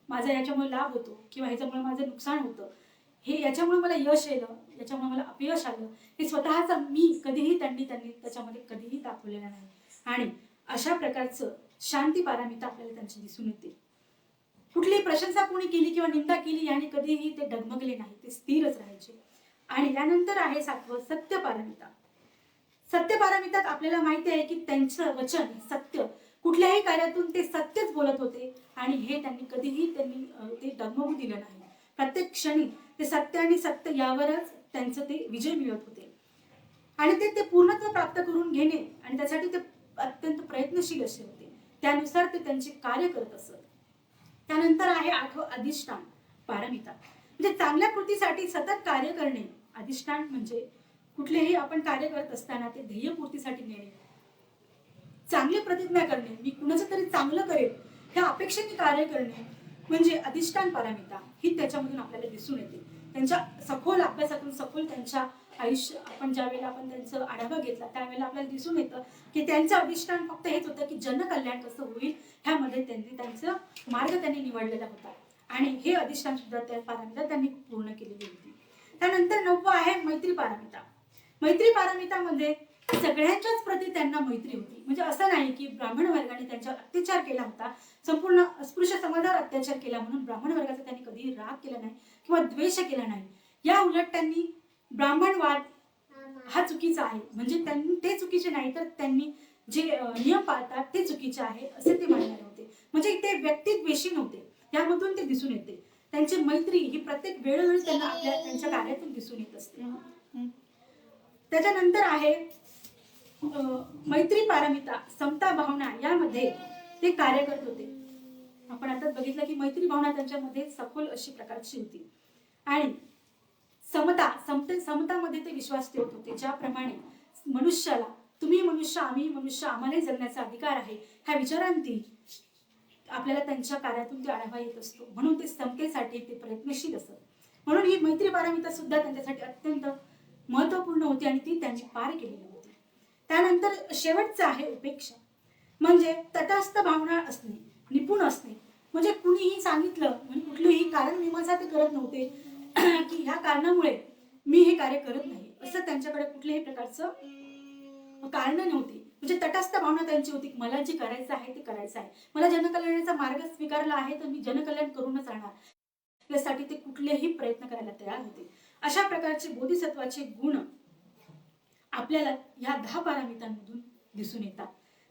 माझा याच्यामुळे लाभ होतो किंवा ह्याच्यामुळे माझं नुकसान होतं, हे याच्यामुळे मला यश येलं, याच्यामुळे मला अपयश आलं, हे स्वतःचा मी कधीही त्यांनी त्याच्यामध्ये कधीही दाखवलेलं नाही. आणि अशा प्रकारचं शांती पारमिता आपल्याला त्यांची दिसून येते. कुठलीही प्रशंसा कोणी केली किंवा निंदा केली याने कधीही ते डगमगले नाही, ते स्थिरच राहायचे. आणि त्यानंतर आहे सातवं सत्य पारमिता. सत्य पारमितात आपल्याला माहिती आहे की त्यांचं वचन सत्य, कुठल्याही कार्यातून ते सत्यच बोलत होते आणि हे त्यांनी कधीही ते डगमगू दिलं नाही. प्रत्येक क्षणी ते सत्य आणि सत्य यावरच त्यांचं ते विजय मिळत होते आणि ते पूर्णत्व प्राप्त करून घेणे आणि त्यासाठी ते अत्यंत प्रयत्नशील असे होते. त्यानुसार ते त्यांचे कार्य करत असत. त्यानंतर आहे आठवं अधिष्ठान पारमिता. म्हणजे चांगल्या कृतीसाठी सतत कार्य करणे. अधिष्ठान म्हणजे कुठलेही आपण कार्य करत असताना ते ध्येयपूर्तीसाठी नेणे, चांगली प्रतिज्ञा करणे, मी कुणाचं तरी चांगलं करेल ह्या अपेक्षेने कार्य करणे म्हणजे अधिष्ठान पारमिता ही त्याच्यामधून आपल्याला दिसून येते. त्यांच्या सखोल अभ्यासातून, सखोल त्यांच्या आयुष्य आपण ज्या वेळेला आपण त्यांचा आढावा घेतला त्यावेळेला आपल्याला दिसून येतं की त्यांचं अधिष्ठान फक्त हेच होतं की जनकल्याण कसं होईल ह्यामध्ये त्यांनी त्यांचा मार्ग त्यांनी निवडलेला होता आणि हे अधिष्ठान सुद्धा त्या पारमिता त्यांनी पूर्ण केलेली होती. त्यानंतर 9वं आहे मैत्री पारमिता. मैत्री पारमितामध्ये सगळ्यांच्याच प्रती त्यांना मैत्री होती. म्हणजे असं नाही की ब्राह्मण वर्गाने त्यांच्यावर अत्याचार केला होता, संपूर्ण अस्पृश्य समाजावर अत्याचार केला म्हणून ब्राह्मण वर्गाचा त्यांनी कधीही राग केला नाही किंवा द्वेष केला नाही. या उलट त्यांनी ब्राह्मणवाद हा चुकीचा आहे म्हणजे त्यांनी ते चुकीचे नाही, तर त्यांनी जे नियम पाळतात ते चुकीचे आहे असे ते मानणारे होते. म्हणजे ते व्यक्तिद्वेषी नव्हते, यामधून ते दिसून येते. त्यांची मैत्री ही प्रत्येक वेळोवेळी त्यांना त्यांच्या कार्यातून दिसून येत असते. त्याच्यानंतर आहे मैत्री पारमिता समता भावना. यामध्ये ते कार्य करत होते. आपण आता बघितलं की मैत्री भावना त्यांच्यामध्ये सखोल अशी प्रकारची होती आणि समतामध्ये ते विश्वास ठेवत होते. ज्याप्रमाणे मनुष्याला, तुम्ही मनुष्य आम्ही मनुष्य, आम्हालाही जगण्याचा अधिकार आहे ह्या विचारांती आपल्याला त्यांच्या कार्यातून ते आढावा येत असतो. म्हणून ते समतेसाठी ते प्रयत्नशील असत. म्हणून ही मैत्री पारमिता सुद्धा त्यांच्यासाठी अत्यंत महत्वपूर्ण होती आणि ती त्यांनी पार केलेली होती. त्यानंतर शेवटचं आहे उपेक्षा. म्हणजे तटस्थ भावना असणे, निपुण असणे. म्हणजे कुणीही सांगितलं म्हणजे कुठलीही कारण मीमांसा ते करत नव्हते की ह्या कारणामुळे मी हे कार्य करत नाही, असं त्यांच्याकडे कुठल्याही प्रकारचं कारण नव्हती. म्हणजे तटस्थ भावना त्यांची होती, मला जे करायचं आहे ते करायचं आहे, मला जनकल्याणाचा मार्ग स्वीकारला आहे तर मी जनकल्याण करूनच राहणार, यासाठी ते कुठलेही प्रयत्न करायला तयार होते. अशा प्रकारचे बोधिसत्वाचे गुण आपल्याला ह्या 10 पारमितांमधून दिसून येतात.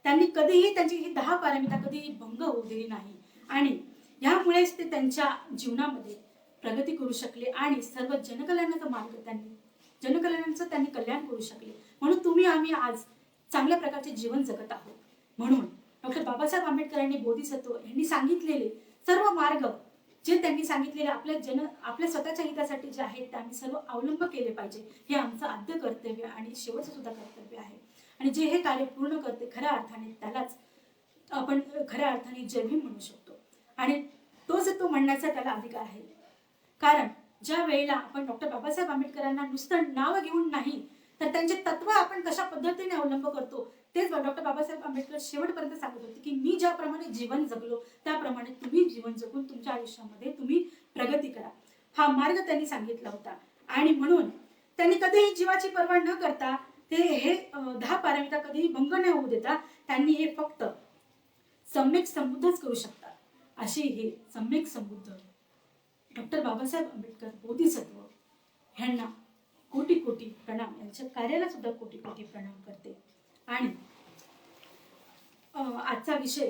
त्यांनी कधीही त्यांची ही 10 पारमिता कधीही भंग होऊ दिली नाही आणि ह्यामुळेच ते त्यांच्या जीवनामध्ये प्रगती करू शकले आणि सर्व जनकल्याणाचा मार्ग जनकल्याणाचं त्यांनी कल्याण करू शकले. म्हणून तुम्ही आम्ही आज चांगल्या प्रकारचे जीवन जगत आहोत. म्हणून डॉक्टर बाबासाहेब आंबेडकरांनी बोधिसत्व यांनी सांगितलेले सर्व मार्ग जे त्यांनी सांगितलेले आपल्या स्वतःच्या हितासाठी जे आहेत ते आम्ही सर्व अवलंब केले पाहिजे. हे आमचं आद्य कर्तव्य आणि शेवटचं सुद्धा कर्तव्य आहे. आणि जे हे कार्य पूर्ण करते खऱ्या अर्थाने त्यालाच आपण खऱ्या अर्थाने जय भीम म्हणू शकतो आणि तो म्हणण्याचा त्याला अधिकार आहे. कारण ज्या वेळेला आपण डॉक्टर बाबासाहेब आंबेडकरांना नुसतं नाव घेऊन नाही तर त्यांचे तत्व आपण कशा पद्धतीने अवलंब करतो तेच डॉक्टर बाबासाहेब आंबेडकर शेवटपर्यंत सांगत होते की मी ज्याप्रमाणे जीवन जगलो त्याप्रमाणे तुम्ही जीवन जगून तुमच्या आयुष्यामध्ये तुम्ही प्रगती करा. हा मार्ग त्यांनी सांगितला होता आणि म्हणून त्यांनी कधीही जीवाची पर्वा न करता ते हे 10 पारमिता कधीही भंग न होऊ देता त्यांनी हे फक्त सम्यक संबुद्धच करू शकतात. अशी हे सम्यक संबुद्ध डॉक्टर बाबासाहेब आंबेडकर बोधिसत्व ह्यांना कोटी कोटी प्रणाम. यांच्या कार्याला सुद्धा कोटी कोटी प्रणाम करते. आणि आजचा विषय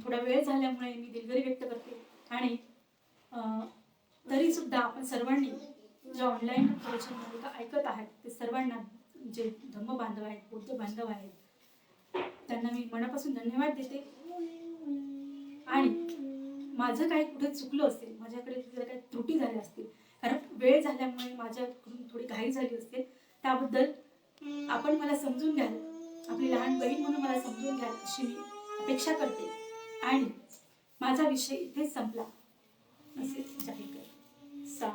थोडा वेळ झाल्यामुळे मी दिलगिरी व्यक्त करते आणि तरी सुद्धा आपण सर्वांनी जे ऑनलाईन प्रवचन मालिका ऐकत आहेत ते सर्वांना जे धम्म बांधव आहेत बौद्ध बांधव आहेत त्यांना मी मनापासून धन्यवाद देते. आणि माझं काही कुठे चुकलं असेल माझ्याकडे जर काही त्रुटी झाल्या असतील कारण वेळ झाल्यामुळे माझ्याकडून थोडी घाई झाली असेल त्याबद्दल आपण मला समजून घ्याल. आपली लहान बहीण म्हणून मला समजून घ्याल अशी मी अपेक्षा करते आणि माझा विषय इथेच संपला असे जाहीर करते. सा